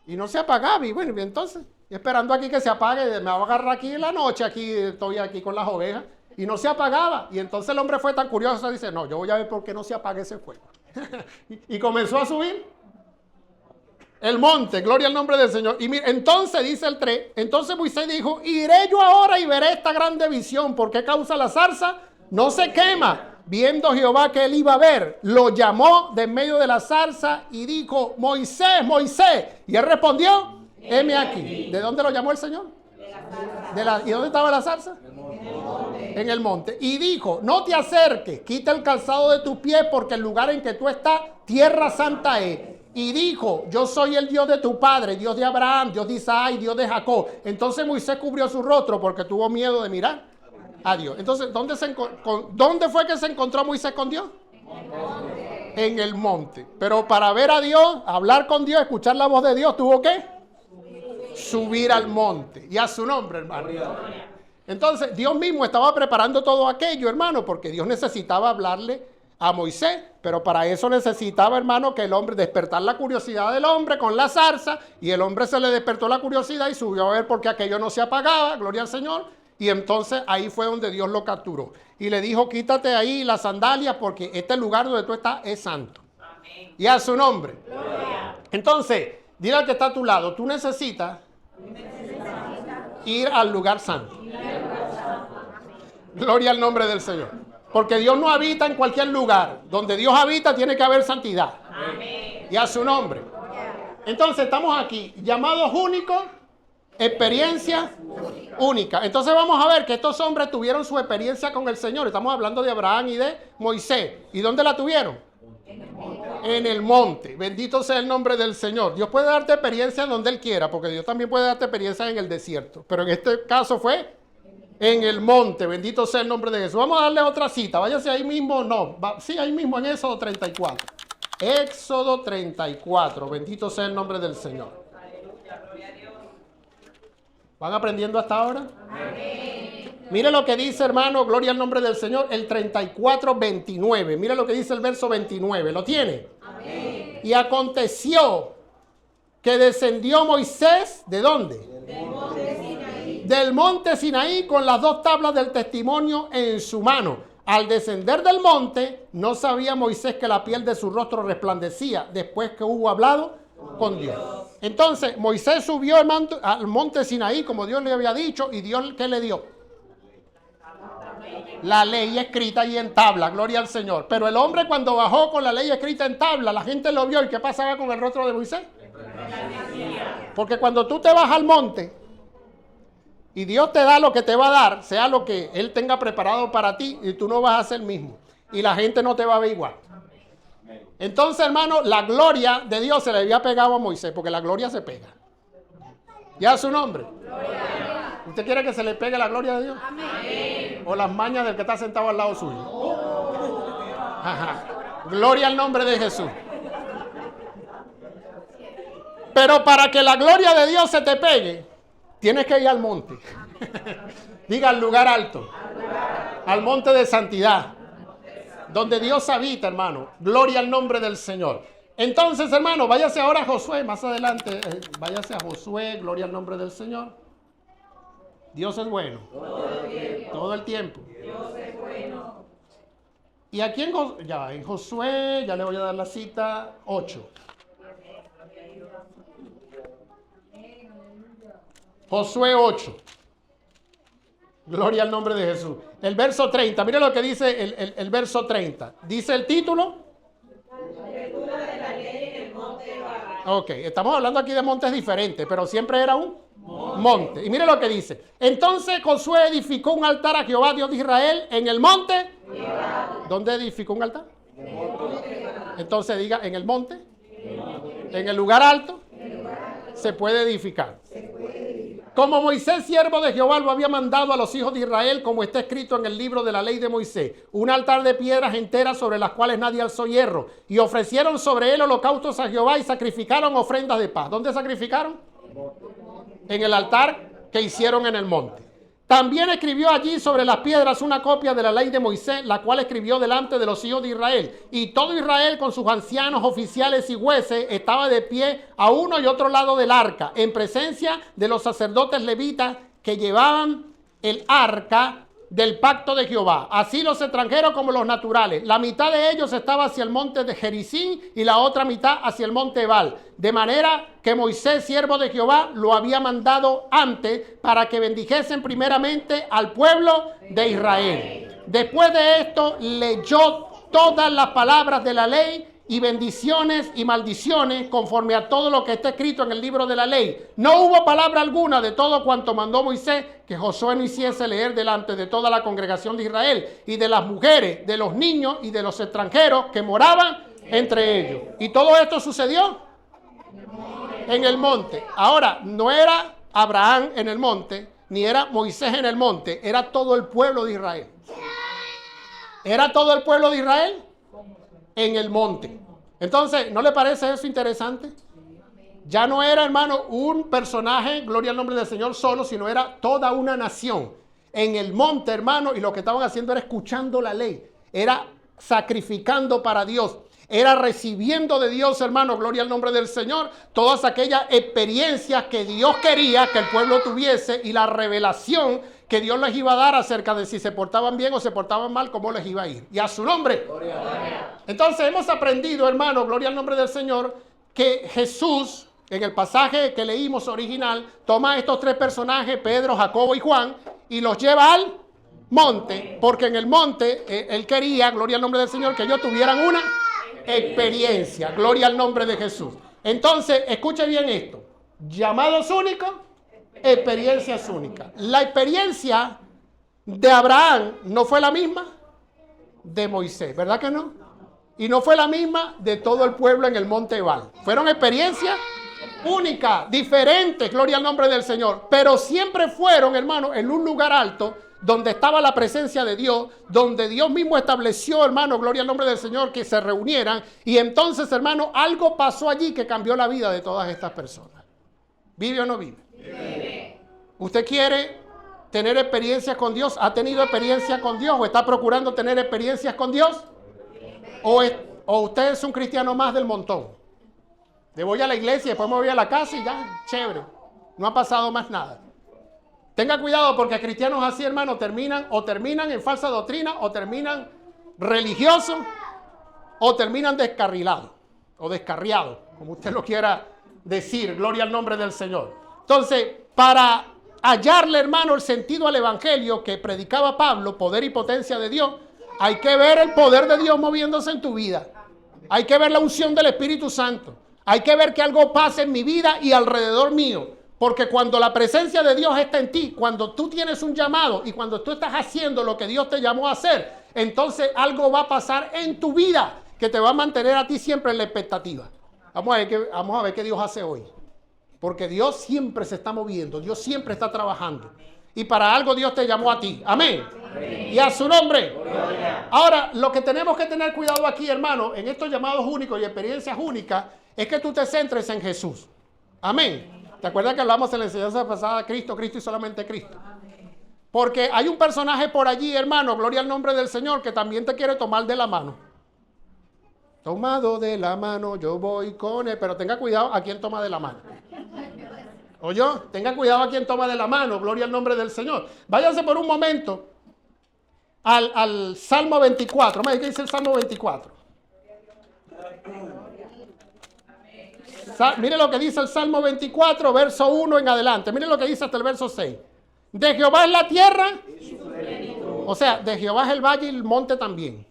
A: Y no se apagaba. Y bueno, entonces, esperando aquí que se apague, me voy a agarrar aquí en la noche, aquí estoy aquí con las ovejas. Y no se apagaba. Y entonces el hombre fue tan curioso, dice, no, yo voy a ver por qué no se apaga ese fuego. y comenzó a subir el monte, gloria al nombre del Señor. Y mira, entonces dice el 3, entonces Moisés dijo, iré yo ahora y veré esta grande visión. ¿Por qué causa la zarza? No se quema. Viendo Jehová que él iba a ver, lo llamó de en medio de la zarza y dijo, Moisés, Moisés. Y él respondió, heme aquí. ¿De dónde lo llamó el Señor? ¿Y dónde estaba la zarza? En el monte. Y dijo, no te acerques, quita el calzado de tus pies porque el lugar en que tú estás, tierra santa es. Y dijo, yo soy el Dios de tu padre, Dios de Abraham, Dios de Isaac, Dios de Jacob. Entonces Moisés cubrió su rostro porque tuvo miedo de mirar a Dios. Entonces, ¿dónde fue que se encontró Moisés con Dios? En el monte. Pero para ver a Dios, hablar con Dios, escuchar la voz de Dios, ¿tuvo qué? Subir al monte. Y a su nombre, hermano. Entonces, Dios mismo estaba preparando todo aquello, hermano, porque Dios necesitaba hablarle a Moisés, pero para eso necesitaba, hermano, que el hombre, despertar la curiosidad del hombre con la zarza, y el hombre se le despertó la curiosidad y subió a ver por qué aquello no se apagaba, gloria al Señor, y entonces ahí fue donde Dios lo capturó. Y le dijo, quítate ahí las sandalias porque este lugar donde tú estás es santo. Amén. Y a su nombre. Gloria. Entonces, dile al que está a tu lado, tú necesitas ir al lugar santo. Gloria al nombre del Señor. Porque Dios no habita en cualquier lugar. Donde Dios habita tiene que haber santidad. Amén. Y a su nombre. Entonces estamos aquí, llamados únicos, experiencia única. Entonces vamos a ver que estos hombres tuvieron su experiencia con el Señor. Estamos hablando de Abraham y de Moisés. ¿Y dónde la tuvieron? En el monte. Bendito sea el nombre del Señor. Dios puede darte experiencia donde Él quiera, porque Dios también puede darte experiencia en el desierto. Pero en este caso fue en el monte. Bendito sea el nombre de Jesús. Vamos a darle otra cita. Váyase ahí mismo. No. Sí, ahí mismo en Éxodo 34. Éxodo 34. Bendito sea el nombre del Señor. ¿Van aprendiendo hasta ahora? Amén. Mire lo que dice, hermano, gloria al nombre del Señor, el 34:29. Mire lo que dice el verso 29. ¿Lo tiene? Amén. Y aconteció que descendió Moisés, ¿de dónde? Del monte Sinaí. Del monte Sinaí con las dos tablas del testimonio en su mano. Al descender del monte, no sabía Moisés que la piel de su rostro resplandecía después que hubo hablado con Dios. Entonces, Moisés subió al monte Sinaí, como Dios le había dicho, y Dios, ¿qué le dio? La ley escrita y en tabla, gloria al Señor. Pero el hombre cuando bajó con la ley escrita en tabla, la gente lo vio. ¿Y qué pasaba con el rostro de Moisés? Porque cuando tú te vas al monte y Dios te da lo que te va a dar, sea lo que Él tenga preparado para ti, y tú no vas a hacer el mismo. Y la gente no te va a ver igual. Entonces, hermano, la gloria de Dios se le había pegado a Moisés, porque la gloria se pega. ¿Ya su nombre? ¿Usted quiere que se le pegue la gloria de Dios? Amén. O las mañas del que está sentado al lado suyo. Ajá. Gloria al nombre de Jesús. Pero para que la gloria de Dios se te pegue, tienes que ir al monte. Diga al lugar alto. Al monte de santidad. Donde Dios habita, hermano. Gloria al nombre del Señor. Entonces, hermano, váyase ahora a Josué. Más adelante, váyase a Josué. Gloria al nombre del Señor. Dios es bueno. Todo el tiempo. Dios es bueno. Y aquí en Josué, ya le voy a dar la cita, 8. Josué 8. Gloria al nombre de Jesús. El verso 30. Mire lo que dice el verso 30. Dice el título. La lectura de la ley en el monte Ebal. Ok, estamos hablando aquí de montes diferentes, pero siempre era un monte. Y mire lo que dice. Entonces Josué edificó un altar a Jehová, Dios de Israel, en el monte. Ebal. ¿Dónde edificó un altar? Entonces diga, en el monte. En el lugar alto. Se puede edificar. Como Moisés, siervo de Jehová, lo había mandado a los hijos de Israel, como está escrito en el libro de la ley de Moisés, un altar de piedras enteras sobre las cuales nadie alzó hierro, y ofrecieron sobre él holocaustos a Jehová y sacrificaron ofrendas de paz. ¿Dónde sacrificaron? En el altar que hicieron en el monte. También escribió allí sobre las piedras una copia de la ley de Moisés, la cual escribió delante de los hijos de Israel. Y todo Israel con sus ancianos, oficiales y jueces estaba de pie a uno y otro lado del arca, en presencia de los sacerdotes levitas que llevaban el arca del pacto de Jehová. Así los extranjeros como los naturales. La mitad de ellos estaba hacia el monte de Gerizim y la otra mitad hacia el monte Ebal. De manera que Moisés, siervo de Jehová, lo había mandado antes para que bendijesen primeramente al pueblo de Israel. Después de esto leyó todas las palabras de la ley y bendiciones y maldiciones conforme a todo lo que está escrito en el libro de la ley. No hubo palabra alguna de todo cuanto mandó Moisés que Josué no hiciese leer delante de toda la congregación de Israel y de las mujeres, de los niños y de los extranjeros que moraban entre ellos. Y todo esto sucedió en el monte. Ahora, no era Abraham en el monte, ni era Moisés en el monte, era todo el pueblo de Israel. ¿Era todo el pueblo de Israel? En el monte. Entonces, ¿no le parece eso interesante? Ya no era, hermano, un personaje, gloria al nombre del Señor, solo, sino era toda una nación en el monte, hermano, y lo que estaban haciendo era escuchando la ley, era sacrificando para Dios, era recibiendo de Dios, hermano, gloria al nombre del Señor, todas aquellas experiencias que Dios quería que el pueblo tuviese y la revelación que Dios les iba a dar acerca de si se portaban bien o se portaban mal, cómo les iba a ir. Y a su nombre. Entonces hemos aprendido, hermano, gloria al nombre del Señor, que Jesús, en el pasaje que leímos original, toma estos tres personajes, Pedro, Jacobo y Juan, y los lleva al monte, porque en el monte Él quería, gloria al nombre del Señor, que ellos tuvieran una experiencia, gloria al nombre de Jesús. Entonces, escuche bien esto, llamados únicos, experiencias únicas. La experiencia de Abraham no fue la misma de Moisés, ¿verdad que no? Y no fue la misma de todo el pueblo en el monte Ebal. Fueron experiencias únicas, diferentes, gloria al nombre del Señor, pero siempre fueron, hermano, en un lugar alto donde estaba la presencia de Dios, donde Dios mismo estableció, hermano, gloria al nombre del Señor, que se reunieran. Y entonces, hermano, algo pasó allí que cambió la vida de todas estas personas. ¿Vive o no vive? Vive. ¿Usted quiere tener experiencias con Dios? ¿Ha tenido experiencias con Dios o está procurando tener experiencias con Dios? ¿O usted es un cristiano más del montón? Le voy a la iglesia y después me voy a la casa y ya, chévere. No ha pasado más nada. Tenga cuidado porque cristianos así, hermano, terminan en falsa doctrina, o terminan religiosos, o terminan descarrilados, o descarriados, como usted lo quiera decir, gloria al nombre del Señor. Entonces, para hallarle, hermano, el sentido al evangelio que predicaba Pablo, poder y potencia de Dios, hay que ver el poder de Dios moviéndose en tu vida. Hay que ver la unción del Espíritu Santo. Hay que ver que algo pasa en mi vida y alrededor mío. Porque cuando la presencia de Dios está en ti, cuando tú tienes un llamado y cuando tú estás haciendo lo que Dios te llamó a hacer, entonces algo va a pasar en tu vida que te va a mantener a ti siempre en la expectativa. Vamos a ver qué Dios hace hoy. Porque Dios siempre se está moviendo, Dios siempre está trabajando. Y para algo Dios te llamó a ti. Amén. Amén. Y a su nombre. Gloria. Ahora, lo que tenemos que tener cuidado aquí, hermano, en estos llamados únicos y experiencias únicas, es que tú te centres en Jesús. Amén. ¿Te acuerdas que hablamos en la enseñanza pasada? Cristo, Cristo y solamente Cristo. Porque hay un personaje por allí, hermano, gloria al nombre del Señor, que también te quiere tomar de la mano. Tomado de la mano, yo voy con él. Pero tenga cuidado a quien toma de la mano. ¿Oyó? Tenga cuidado a quien toma de la mano. Gloria al nombre del Señor. Váyanse por un momento al Salmo 24. ¿Qué dice el Salmo 24? Mire lo que dice el Salmo 24, verso 1 en adelante. Mire lo que dice hasta el verso 6. De Jehová es la tierra. O sea, de Jehová es el valle y el monte también.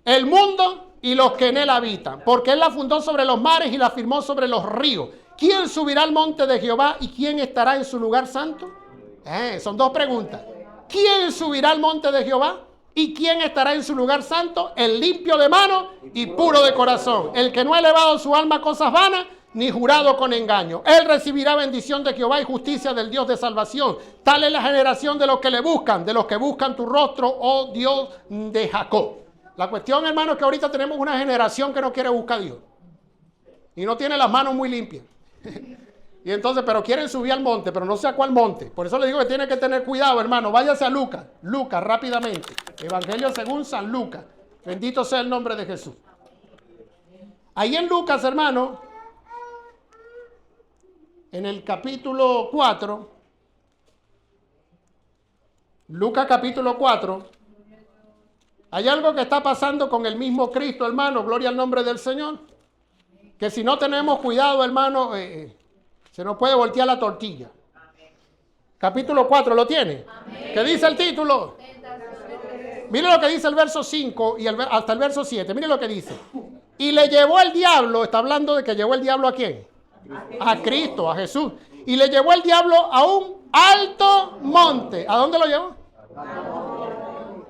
A: El mundo y los que en él habitan. Porque él la fundó sobre los mares y la firmó sobre los ríos. ¿Quién subirá al monte de Jehová y quién estará en su lugar santo? Son dos preguntas. ¿Quién subirá al monte de Jehová y quién estará en su lugar santo? El limpio de mano y puro de corazón. El que no ha elevado su alma a cosas vanas ni jurado con engaño. Él recibirá bendición de Jehová y justicia del Dios de salvación. Tal es la generación de los que le buscan, de los que buscan tu rostro, oh Dios de Jacob. La cuestión, hermano, es que ahorita tenemos una generación que no quiere buscar a Dios. Y no tiene las manos muy limpias. Y entonces, pero quieren subir al monte, pero no sé a cuál monte. Por eso le digo que tiene que tener cuidado, hermano. Váyase a Lucas. Lucas, rápidamente. Evangelio según San Lucas. Bendito sea el nombre de Jesús. Ahí en Lucas, hermano, en el capítulo 4, Lucas capítulo 4, hay algo que está pasando con el mismo Cristo, hermano. Gloria al nombre del Señor. Que si no tenemos cuidado, hermano, se nos puede voltear la tortilla. Amén. Capítulo 4, ¿lo tiene? Amén. ¿Qué dice el título? Mire lo que dice el verso 5 y hasta el verso 7. Mire lo que dice. Y le llevó el diablo, está hablando de que llevó el diablo ¿a quién? A Cristo, a Jesús. Y le llevó el diablo a un alto monte. ¿A dónde lo llevó?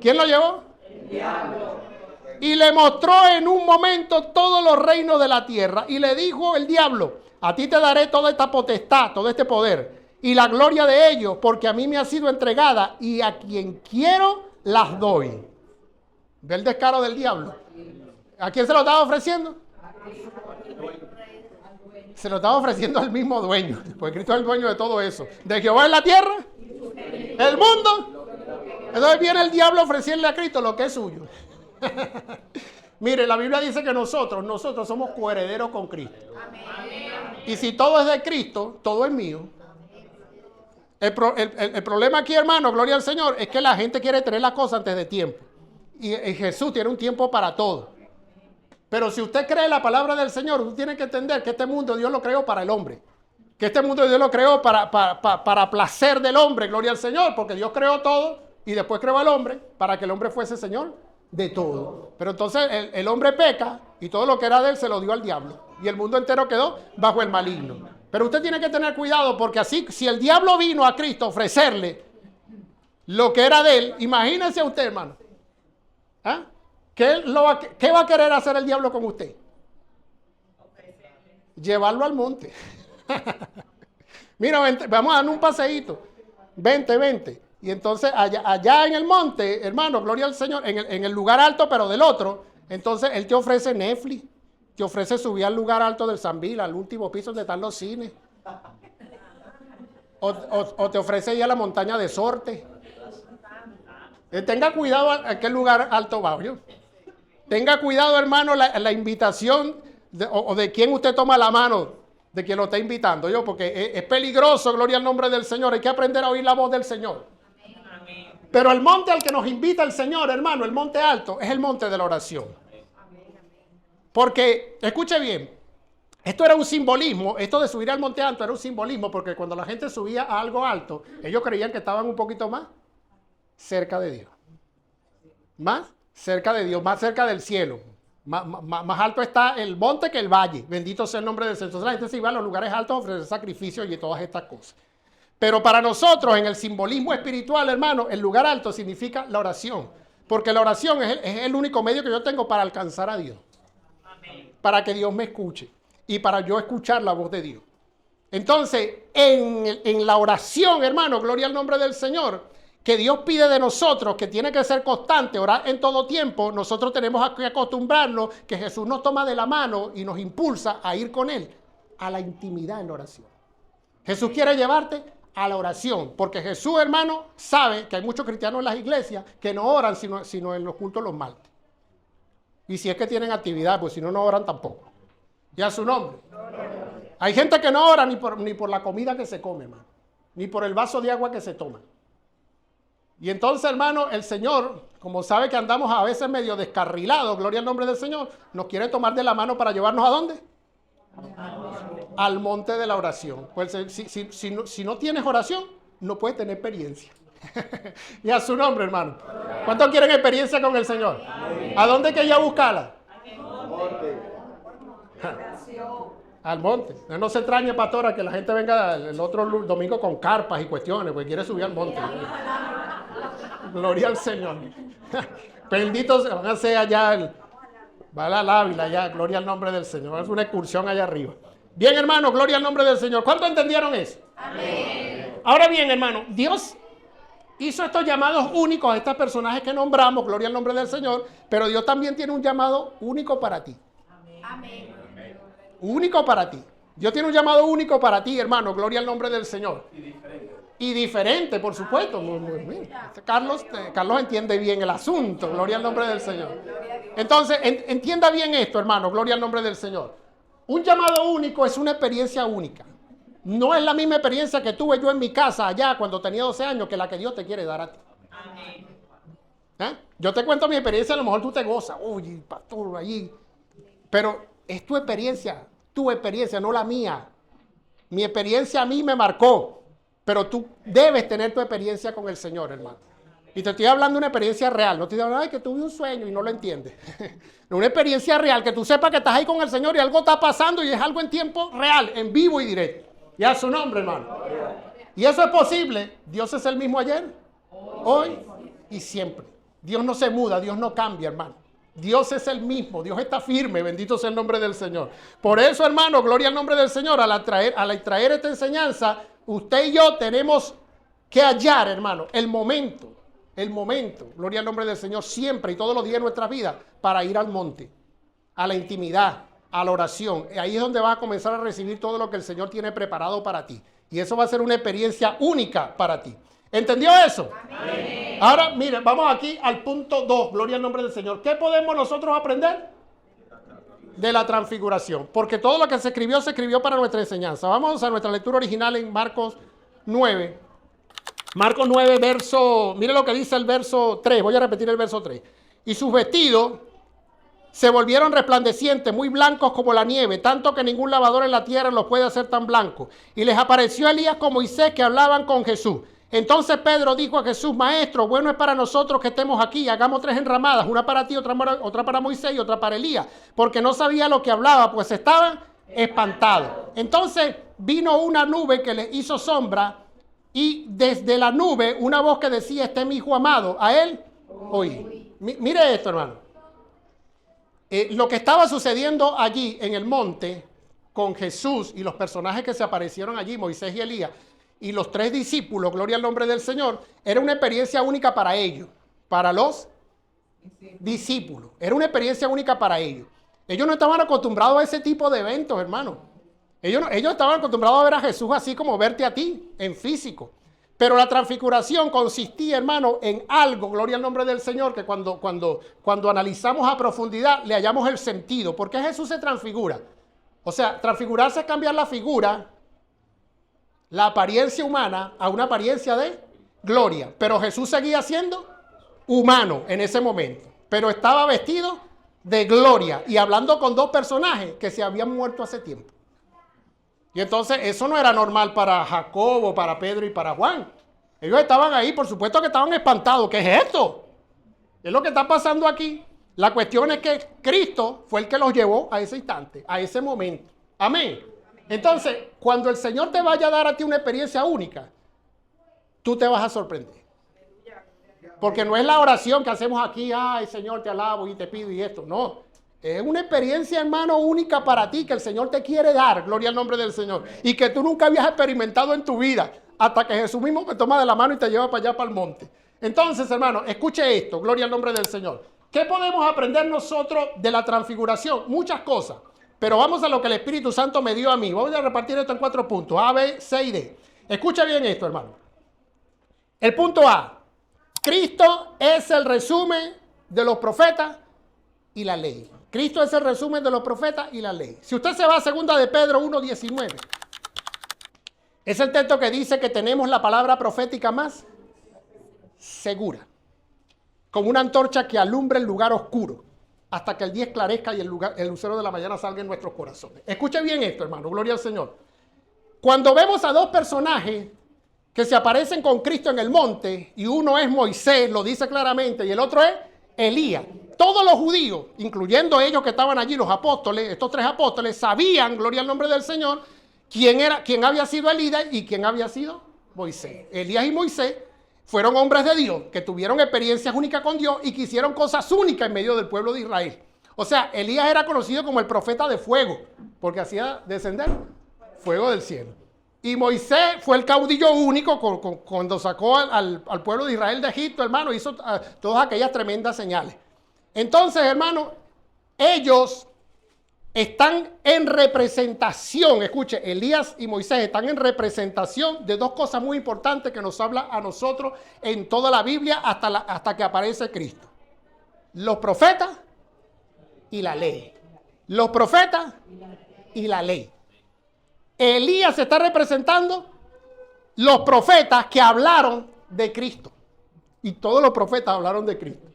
A: ¿Quién lo llevó? El diablo. Y le mostró en un momento todos los reinos de la tierra. Y le dijo el diablo, a ti te daré toda esta potestad, todo este poder y la gloria de ellos, porque a mí me ha sido entregada y a quien quiero las doy. ¿Ve el descaro del diablo? ¿A quién se lo estaba ofreciendo? Se lo estaba ofreciendo al mismo dueño, porque Cristo es el dueño de todo eso. De Jehová es la tierra, el mundo. Entonces viene el diablo a ofrecerle a Cristo lo que es suyo. Mire, la Biblia dice que nosotros somos coherederos con Cristo. Amén. Y si todo es de Cristo, todo es mío. El problema aquí, hermano, gloria al Señor, es que la gente quiere tener las cosas antes de tiempo. Y Jesús tiene un tiempo para todo. Pero si usted cree la palabra del Señor, usted tiene que entender que este mundo Dios lo creó para el hombre. Que este mundo Dios lo creó para placer del hombre, gloria al Señor, porque Dios creó todo y después creó al hombre para que el hombre fuese Señor de todo. Pero entonces el hombre peca y todo lo que era de él se lo dio al diablo. Y el mundo entero quedó bajo el maligno. Pero usted tiene que tener cuidado porque así, si el diablo vino a Cristo a ofrecerle lo que era de él, imagínese usted, hermano. ¿Ah? ¿Qué va a querer hacer el diablo con usted? Llevarlo al monte. Mira, vente, vamos a dar un paseíto. Vente. Y entonces allá en el monte, hermano, gloria al Señor, en el lugar alto, pero del otro, entonces Él te ofrece Netflix, te ofrece subir al lugar alto del Sambil, al último piso donde están los cines. O te ofrece ir a la montaña de Sorte. Tenga cuidado a qué lugar alto va, ¿yo? Tenga cuidado, hermano, la invitación de quién usted toma la mano, de quien lo está invitando, ¿yo? Porque es peligroso, gloria al nombre del Señor. Hay que aprender a oír la voz del Señor. Pero el monte al que nos invita el Señor, hermano, el monte alto, es el monte de la oración. Porque, escuche bien, Esto era un simbolismo, esto de subir al monte alto era un simbolismo, porque cuando la gente subía a algo alto, ellos creían que estaban un poquito más cerca de Dios. Más cerca de Dios, más cerca del cielo. Más alto está el monte que el valle. Bendito sea el nombre del Señor. Entonces la gente se iba a los lugares altos a ofrecer sacrificios y todas estas cosas. Pero para nosotros, en el simbolismo espiritual, hermano, el lugar alto significa la oración. Porque la oración es el único medio que yo tengo para alcanzar a Dios. Para que Dios me escuche. Y para yo escuchar la voz de Dios. Entonces, en la oración, hermano, gloria al nombre del Señor, que Dios pide de nosotros, que tiene que ser constante, orar en todo tiempo, nosotros tenemos que acostumbrarnos que Jesús nos toma de la mano y nos impulsa a ir con Él a la intimidad en la oración. Jesús quiere llevarte a la oración, porque Jesús, hermano, sabe que hay muchos cristianos en las iglesias que no oran sino en los cultos los martes. Y si es que tienen actividad, pues si no, no oran tampoco. Y a su nombre. Hay gente que no ora ni por la comida que se come, hermano, ni por el vaso de agua que se toma. Y entonces, hermano, el Señor, como sabe que andamos a veces medio descarrilados, gloria al nombre del Señor, nos quiere tomar de la mano para llevarnos ¿a dónde? Al monte de la oración. Pues si no tienes oración, no puedes tener experiencia. Y a su nombre, hermano. ¿Cuántos quieren experiencia con el Señor? ¿A dónde que ya buscarla? Al monte. No se extrañe, pastora, que la gente venga el otro domingo con carpas y cuestiones, porque quiere subir al monte. Gloria al Señor. Benditos van a ser allá, va la Ávila allá, gloria al nombre del Señor. Es una excursión allá arriba. Bien, hermano, gloria al nombre del Señor. ¿Cuántos entendieron eso? Amén. Ahora bien, hermano, Dios hizo estos llamados únicos a estos personajes que nombramos, gloria al nombre del Señor, pero Dios también tiene un llamado único para ti. Amén. Único para ti. Dios tiene un llamado único para ti, hermano, gloria al nombre del Señor. Y diferente, por supuesto. Carlos entiende bien el asunto, gloria al nombre del Señor. Entonces, entienda bien esto, hermano, gloria al nombre del Señor. Un llamado único es una experiencia única. No es la misma experiencia que tuve yo en mi casa allá cuando tenía 12 años que la que Dios te quiere dar a ti. Yo te cuento mi experiencia, a lo mejor tú te gozas. Uy, pastor, allí. Pero es tu experiencia, no la mía. Mi experiencia a mí me marcó. Pero tú debes tener tu experiencia con el Señor, hermano. Y te estoy hablando de una experiencia real. No estoy hablando de que tuve un sueño y no lo entiendes. Una experiencia real, que tú sepas que estás ahí con el Señor y algo está pasando y es algo en tiempo real, en vivo y directo. Y a su nombre, hermano. Y eso es posible. Dios es el mismo ayer, hoy y siempre. Dios no se muda, Dios no cambia, hermano. Dios es el mismo, Dios está firme, bendito sea el nombre del Señor. Por eso, hermano, gloria al nombre del Señor, al extraer esta enseñanza, usted y yo tenemos que hallar, hermano, el momento, gloria al nombre del Señor, siempre y todos los días de nuestra vida, para ir al monte, a la intimidad, a la oración. Ahí es donde vas a comenzar a recibir todo lo que el Señor tiene preparado para ti. Y eso va a ser una experiencia única para ti. ¿Entendió eso? Amén. Ahora, miren, vamos aquí al punto 2, gloria al nombre del Señor. ¿Qué podemos nosotros aprender? De la transfiguración, porque todo lo que se escribió para nuestra enseñanza. Vamos a nuestra lectura original en Marcos 9. Marcos 9, mire lo que dice el verso 3, voy a repetir el verso 3. Y sus vestidos se volvieron resplandecientes, muy blancos como la nieve, tanto que ningún lavador en la tierra los puede hacer tan blancos. Y les apareció Elías con Moisés, que hablaban con Jesús. Entonces Pedro dijo a Jesús: Maestro, bueno es para nosotros que estemos aquí, hagamos 3 enramadas, una para ti, otra para Moisés y otra para Elías, porque no sabía lo que hablaba, pues estaban espantados. Entonces vino una nube que les hizo sombra, y desde la nube una voz que decía: Este es mi hijo amado, a él oí. Mire esto, hermano. Lo que estaba sucediendo allí en el monte con Jesús y los personajes que se aparecieron allí, Moisés y Elías, y los 3 discípulos, gloria al nombre del Señor, era una experiencia única para ellos, para los discípulos. Era una experiencia única para ellos. Ellos no estaban acostumbrados a ese tipo de eventos, hermano. Ellos estaban acostumbrados a ver a Jesús así como verte a ti, en físico. Pero la transfiguración consistía, hermano, en algo, gloria al nombre del Señor, que cuando analizamos a profundidad le hallamos el sentido. ¿Por qué Jesús se transfigura? O sea, transfigurarse es cambiar la figura, la apariencia humana, a una apariencia de gloria. Pero Jesús seguía siendo humano en ese momento, pero estaba vestido de gloria y hablando con 2 personajes que se habían muerto hace tiempo. Y entonces eso no era normal para Jacobo, para Pedro y para Juan. Ellos estaban ahí, por supuesto que estaban espantados. ¿Qué es esto? ¿Qué es lo que está pasando aquí? La cuestión es que Cristo fue el que los llevó a ese instante, a ese momento. Amén. Entonces, cuando el Señor te vaya a dar a ti una experiencia única, tú te vas a sorprender. Porque no es la oración que hacemos aquí, ay Señor, te alabo y te pido y esto. No, es una experiencia, hermano, única para ti que el Señor te quiere dar, gloria al nombre del Señor. Y que tú nunca habías experimentado en tu vida, hasta que Jesús mismo te toma de la mano y te lleva para allá, para el monte. Entonces, hermano, escuche esto, gloria al nombre del Señor. ¿Qué podemos aprender nosotros de la transfiguración? Muchas cosas. Pero vamos a lo que el Espíritu Santo me dio a mí. Voy a repartir esto en 4 puntos, A, B, C y D. Escucha bien esto, hermano. El punto A. Cristo es el resumen de los profetas y la ley. Cristo es el resumen de los profetas y la ley. Si usted se va a 2 de Pedro 1:19, es el texto que dice que tenemos la palabra profética más segura, como una antorcha que alumbre el lugar oscuro, hasta que el día esclarezca y el lucero de la mañana salga en nuestros corazones. Escuche bien esto, hermano, gloria al Señor. Cuando vemos a dos personajes que se aparecen con Cristo en el monte, y uno es Moisés, lo dice claramente, y el otro es Elías. Todos los judíos, incluyendo ellos que estaban allí, los apóstoles, estos 3 apóstoles, sabían, gloria al nombre del Señor, quién había sido Elías y quién había sido Moisés. Elías y Moisés fueron hombres de Dios que tuvieron experiencias únicas con Dios y que hicieron cosas únicas en medio del pueblo de Israel. O sea, Elías era conocido como el profeta de fuego, porque hacía descender fuego del cielo. Y Moisés fue el caudillo único cuando sacó al pueblo de Israel de Egipto, hermano, hizo todas aquellas tremendas señales. Entonces, hermano, ellos están en representación, escuche, Elías y Moisés están en representación de 2 cosas muy importantes que nos habla a nosotros en toda la Biblia hasta que aparece Cristo. Los profetas y la ley. Los profetas y la ley. Elías está representando los profetas que hablaron de Cristo. Y todos los profetas hablaron de Cristo.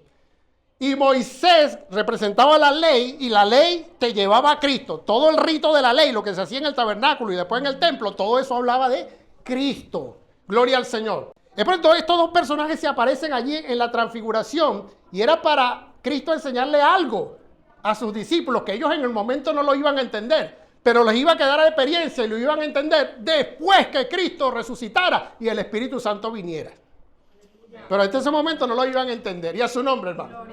A: Y Moisés representaba la ley y la ley te llevaba a Cristo. Todo el rito de la ley, lo que se hacía en el tabernáculo y después en el templo, todo eso hablaba de Cristo. Gloria al Señor. De pronto estos 2 personajes se aparecen allí en la transfiguración y era para Cristo enseñarle algo a sus discípulos que ellos en el momento no lo iban a entender, pero les iba a quedar a experiencia y lo iban a entender después que Cristo resucitara y el Espíritu Santo viniera. Pero hasta ese momento no lo iban a entender. Y a su nombre, hermano.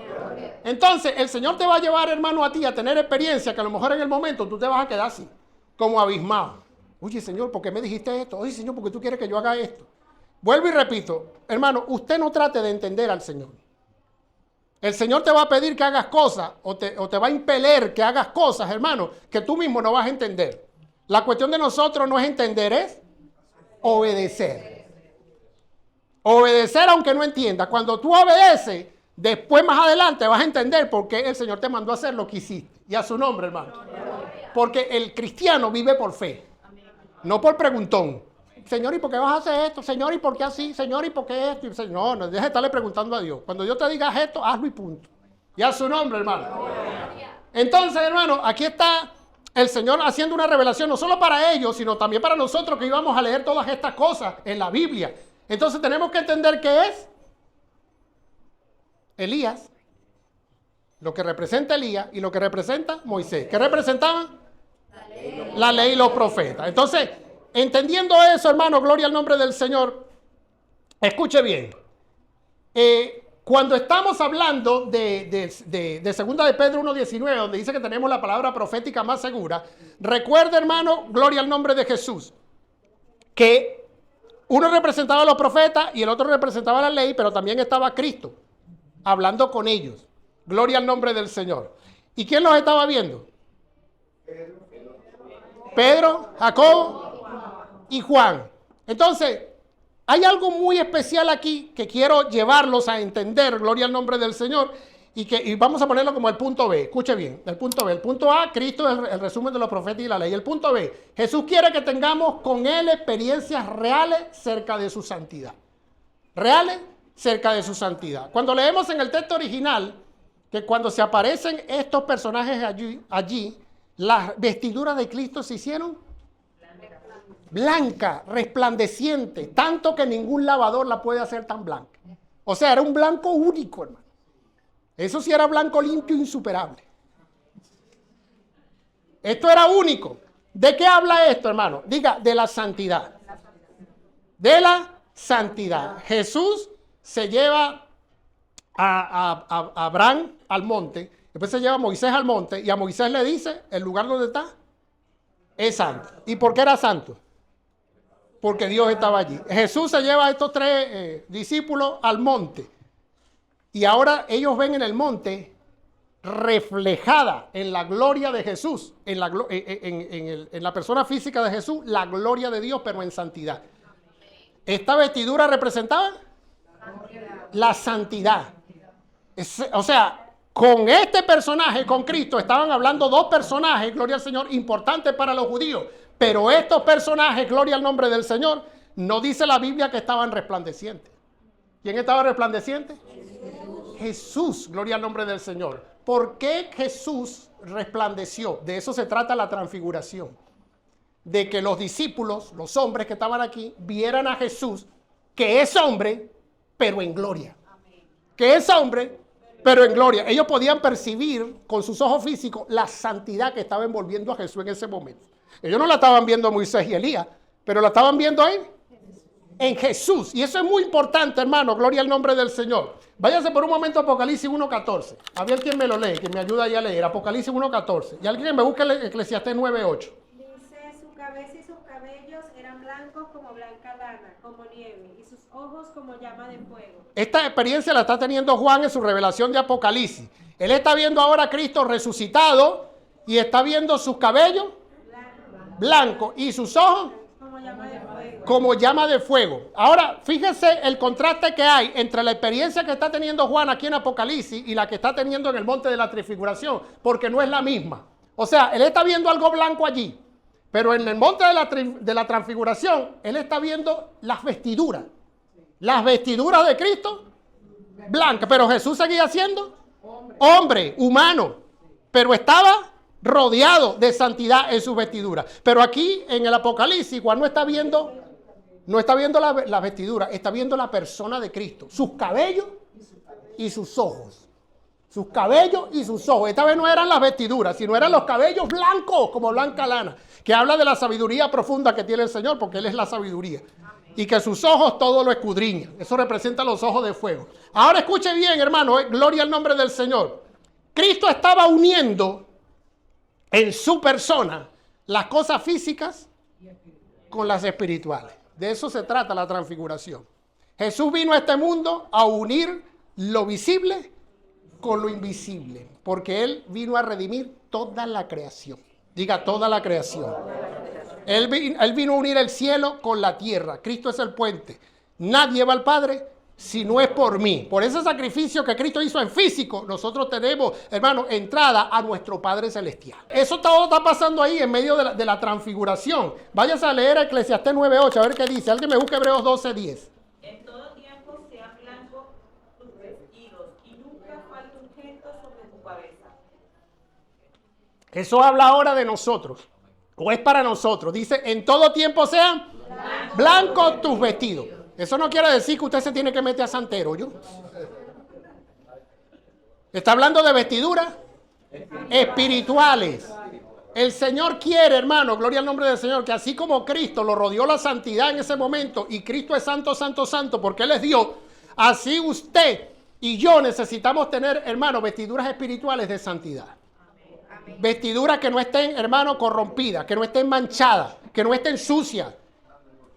A: Entonces, el Señor te va a llevar, hermano, a ti a tener experiencia que a lo mejor en el momento tú te vas a quedar así, como abismado. Oye, Señor, ¿por qué me dijiste esto? Oye, Señor, ¿por qué tú quieres que yo haga esto? Vuelvo y repito, hermano, usted no trate de entender al Señor. El Señor te va a pedir que hagas cosas o te va a impeler que hagas cosas, hermano, que tú mismo no vas a entender. La cuestión de nosotros no es entender, es obedecer. Obedecer aunque no entienda. Cuando tú obedeces, después más adelante vas a entender por qué el Señor te mandó a hacer lo que hiciste. Y a su nombre, hermano. Porque el cristiano vive por fe, no por preguntón. Señor, ¿y por qué vas a hacer esto? Señor, ¿y por qué así? Señor, ¿y por qué esto? No, no dejes de estarle preguntando a Dios. Cuando Dios te diga esto, hazlo y punto. Y a su nombre, hermano. Entonces, hermano, aquí está el Señor haciendo una revelación no solo para ellos, sino también para nosotros que íbamos a leer todas estas cosas en la Biblia. Entonces tenemos que entender qué es Elías, lo que representa Elías y lo que representa Moisés. ¿Qué representaban? La ley y los profetas. Entonces, entendiendo eso, hermano, gloria al nombre del Señor, escuche bien. Cuando estamos hablando de 2 de Pedro 1:19, donde dice que tenemos la palabra profética más segura, recuerda, hermano, gloria al nombre de Jesús, que uno representaba a los profetas y el otro representaba la ley, pero también estaba Cristo hablando con ellos. Gloria al nombre del Señor. ¿Y quién los estaba viendo? Pedro, Jacobo y Juan. Entonces, hay algo muy especial aquí que quiero llevarlos a entender, gloria al nombre del Señor, y vamos a ponerlo como el punto B. Escuche bien, el punto B. El punto A, Cristo es el resumen de los profetas y la ley. El punto B, Jesús quiere que tengamos con Él experiencias reales cerca de su santidad. Reales cerca de su santidad. Cuando leemos en el texto original, que cuando se aparecen estos personajes allí, las vestiduras de Cristo se hicieron blanca, resplandeciente, tanto que ningún lavador la puede hacer tan blanca. O sea, era un blanco único, hermano. Eso sí era blanco limpio, insuperable. Esto era único. ¿De qué habla esto, hermano? Diga, de la santidad. De la santidad. Jesús se lleva a Abraham al monte, después se lleva a Moisés al monte y a Moisés le dice, el lugar donde está es santo. ¿Y por qué era santo? Porque Dios estaba allí. Jesús se lleva a estos tres discípulos al monte y ahora ellos ven en el monte reflejada en la gloria de Jesús, en la persona física de Jesús, la gloria de Dios, pero en santidad. Esta vestidura representaba la santidad. O sea, con este personaje, con Cristo, estaban hablando dos personajes, gloria al Señor, importantes para los judíos. Pero estos personajes, gloria al nombre del Señor, no dice la Biblia que estaban resplandecientes. ¿Quién estaba resplandeciente? Jesús, gloria al nombre del Señor. ¿Por qué Jesús resplandeció? De eso se trata la transfiguración. De que los discípulos, los hombres que estaban aquí, vieran a Jesús, que es hombre, pero en gloria. Que es hombre, pero en gloria. Ellos podían percibir con sus ojos físicos la santidad que estaba envolviendo a Jesús en ese momento. Ellos no la estaban viendo Moisés y Elías, pero la estaban viendo en Jesús. Y eso es muy importante, hermano. Gloria al nombre del Señor. Váyase por un momento a Apocalipsis 1.14. A ver quién me lo lee, que me ayuda ahí a leer. Apocalipsis 1.14. Y alguien que me busque Eclesiastés 9.8.
B: Dice, su cabeza y sus cabellos eran blancos como blanca lana, como nieve, y sus ojos como llama de fuego.
A: Esta experiencia la está teniendo Juan en su revelación de Apocalipsis. Él está viendo ahora a Cristo resucitado y está viendo sus cabellos blancos y sus ojos como llama de fuego. Ahora, fíjese el contraste que hay entre la experiencia que está teniendo Juan aquí en Apocalipsis y la que está teniendo en el monte de la transfiguración, porque no es la misma. O sea, él está viendo algo blanco allí, pero en el monte de la transfiguración, él está viendo las vestiduras. Las vestiduras de Cristo, blancas, pero Jesús seguía siendo hombre, humano, pero estaba rodeado de santidad en sus vestiduras. Pero aquí en el Apocalipsis, Juan no está viendo la vestidura, está viendo la persona de Cristo, sus cabellos y sus ojos. Sus cabellos y sus ojos. Esta vez no eran las vestiduras, sino eran los cabellos blancos, como blanca lana, que habla de la sabiduría profunda que tiene el Señor, porque Él es la sabiduría. Y que sus ojos todo lo escudriñan. Eso representa los ojos de fuego. Ahora escuche bien, hermano, gloria al nombre del Señor. Cristo estaba uniendo en su persona las cosas físicas con las espirituales. De eso se trata la transfiguración. Jesús vino a este mundo a unir lo visible con lo invisible, porque Él vino a redimir toda la creación. Diga, toda la creación. Él vino a unir el cielo con la tierra. Cristo es el puente. Nadie va al Padre si no es por mí. Por ese sacrificio que Cristo hizo en físico, nosotros tenemos, hermano, entrada a nuestro Padre Celestial. Eso todo está pasando ahí en medio de la transfiguración. Váyase a leer Eclesiastés 9.8, a ver qué dice. Alguien me busca Hebreos 12.10.
C: En todo tiempo sean blancos tus vestidos y nunca falte un gento sobre tu cabeza.
A: Eso habla ahora de nosotros, o es para nosotros. Dice, en todo tiempo sean blancos tus vestidos. Eso no quiere decir que usted se tiene que meter a santero, ¿yo? Está hablando de vestiduras espirituales. El Señor quiere, hermano, gloria al nombre del Señor, que así como Cristo lo rodeó la santidad en ese momento, y Cristo es santo, santo, santo, porque Él es Dios, así usted y yo necesitamos tener, hermano, vestiduras espirituales de santidad. Vestiduras que no estén, hermano, corrompidas, que no estén manchadas, que no estén sucias.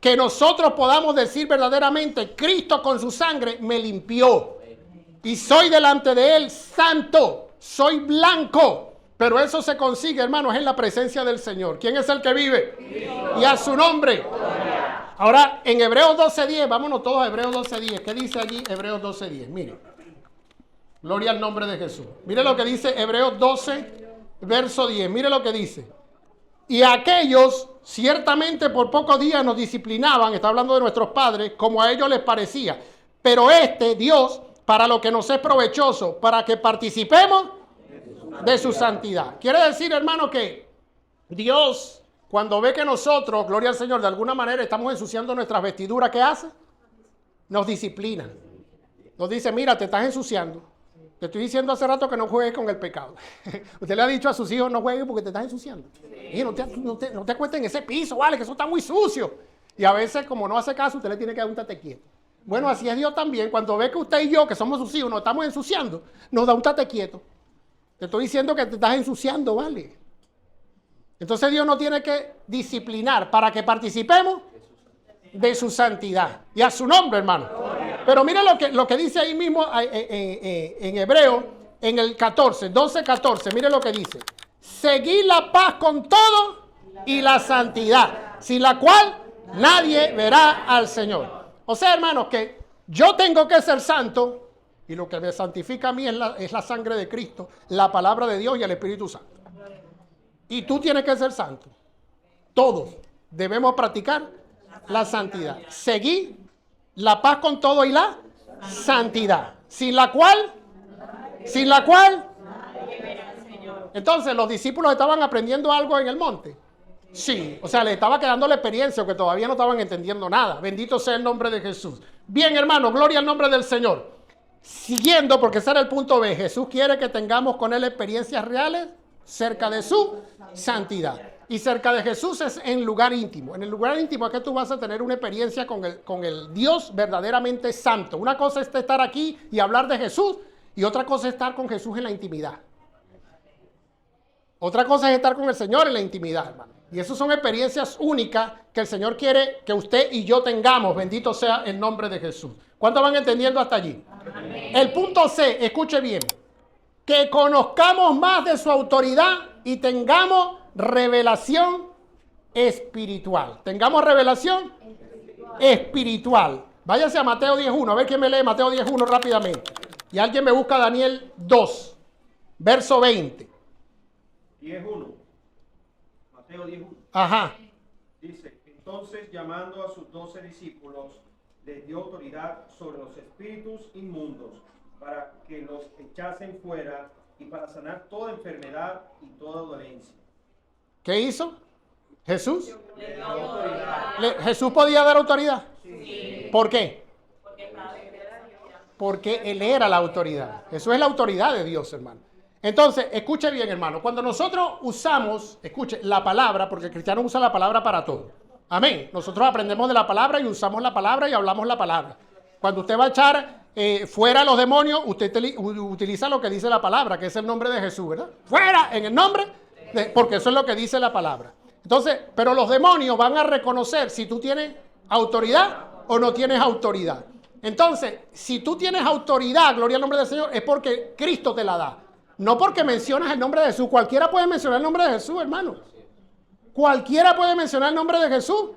A: Que nosotros podamos decir verdaderamente, Cristo con su sangre me limpió. Y soy delante de Él santo, soy blanco. Pero eso se consigue, hermanos, en la presencia del Señor. ¿Quién es el que vive? Cristo. Y a su nombre. Ahora, en Hebreos 12.10, vámonos todos a Hebreos 12.10. ¿Qué dice allí Hebreos 12.10? Mire. Gloria al nombre de Jesús. Mire lo que dice Hebreos 12, verso 10. Mire lo que dice. Y aquellos ciertamente por pocos días nos disciplinaban, está hablando de nuestros padres, como a ellos les parecía. Pero Dios, para lo que nos es provechoso, para que participemos de su santidad. Quiere decir, hermano, que Dios cuando ve que nosotros, gloria al Señor, de alguna manera estamos ensuciando nuestras vestiduras, ¿qué hace? Nos disciplina. Nos dice, mira, te estás ensuciando. Te estoy diciendo hace rato que no juegues con el pecado. Usted le ha dicho a sus hijos, no jueguen porque te estás ensuciando. Y no te acuestes en ese piso, vale, que eso está muy sucio. Y a veces, como no hace caso, usted le tiene que dar un tate quieto. Bueno, así es Dios también. Cuando ve que usted y yo, que somos sus hijos, nos estamos ensuciando, nos da un tate quieto. Te estoy diciendo que te estás ensuciando, vale. Entonces Dios nos tiene que disciplinar para que participemos de su santidad. Y a su nombre, hermano. Pero mire lo que dice ahí mismo en Hebreo, en el 12:14. Mire lo que dice. Seguid la paz con todo y la santidad, sin la cual nadie verá al Señor. O sea, hermanos, que yo tengo que ser santo y lo que me santifica a mí es la sangre de Cristo, la palabra de Dios y el Espíritu Santo. Y tú tienes que ser santo. Todos debemos practicar la santidad. Seguir la paz con todo y la santidad. Sin la cual. Entonces, ¿los discípulos estaban aprendiendo algo en el monte? Sí. O sea, les estaba quedando la experiencia, que todavía no estaban entendiendo nada. Bendito sea el nombre de Jesús. Bien, hermano, gloria al nombre del Señor. Siguiendo, porque ese era el punto B. Jesús quiere que tengamos con Él experiencias reales cerca de su santidad. Y cerca de Jesús es en lugar íntimo. En el lugar íntimo es que tú vas a tener una experiencia con el Dios verdaderamente santo. Una cosa es estar aquí y hablar de Jesús, y otra cosa es estar con Jesús en la intimidad. Otra cosa es estar con el Señor en la intimidad, hermano. Y esas son experiencias únicas que el Señor quiere que usted y yo tengamos. Bendito sea el nombre de Jesús. ¿Cuántos van entendiendo hasta allí? Amén. El punto C, escuche bien. Que conozcamos más de su autoridad y tengamos revelación espiritual. Tengamos revelación espiritual. Váyase a Mateo 10:1. A ver quién me lee Mateo 10:1 rápidamente. Y alguien me busca Daniel 2, verso 20.
D: 10:1. Mateo 10:1.
A: Ajá.
D: Dice, entonces llamando a sus 12 discípulos, les dio autoridad sobre los espíritus inmundos, para que los echasen fuera y para sanar toda enfermedad y toda dolencia.
A: ¿Qué hizo? ¿Jesús?
D: Le dio autoridad.
A: ¿Jesús podía dar autoridad?
D: Sí.
A: ¿Por qué? Porque Él era la autoridad. Eso es la autoridad de Dios, hermano. Entonces, escuche bien, hermano. Cuando nosotros usamos, escuche, la palabra, porque el cristiano usa la palabra para todo. Amén. Nosotros aprendemos de la palabra y usamos la palabra y hablamos la palabra. Cuando usted va a echar fuera a los demonios, usted utiliza lo que dice la palabra, que es el nombre de Jesús, ¿verdad? Fuera, en el nombre, porque eso es lo que dice la palabra. Entonces, pero los demonios van a reconocer si tú tienes autoridad o no tienes autoridad. Entonces, si tú tienes autoridad, gloria al nombre del Señor, es porque Cristo te la da. No porque mencionas el nombre de Jesús. Cualquiera puede mencionar el nombre de Jesús, hermano. Cualquiera puede mencionar el nombre de Jesús.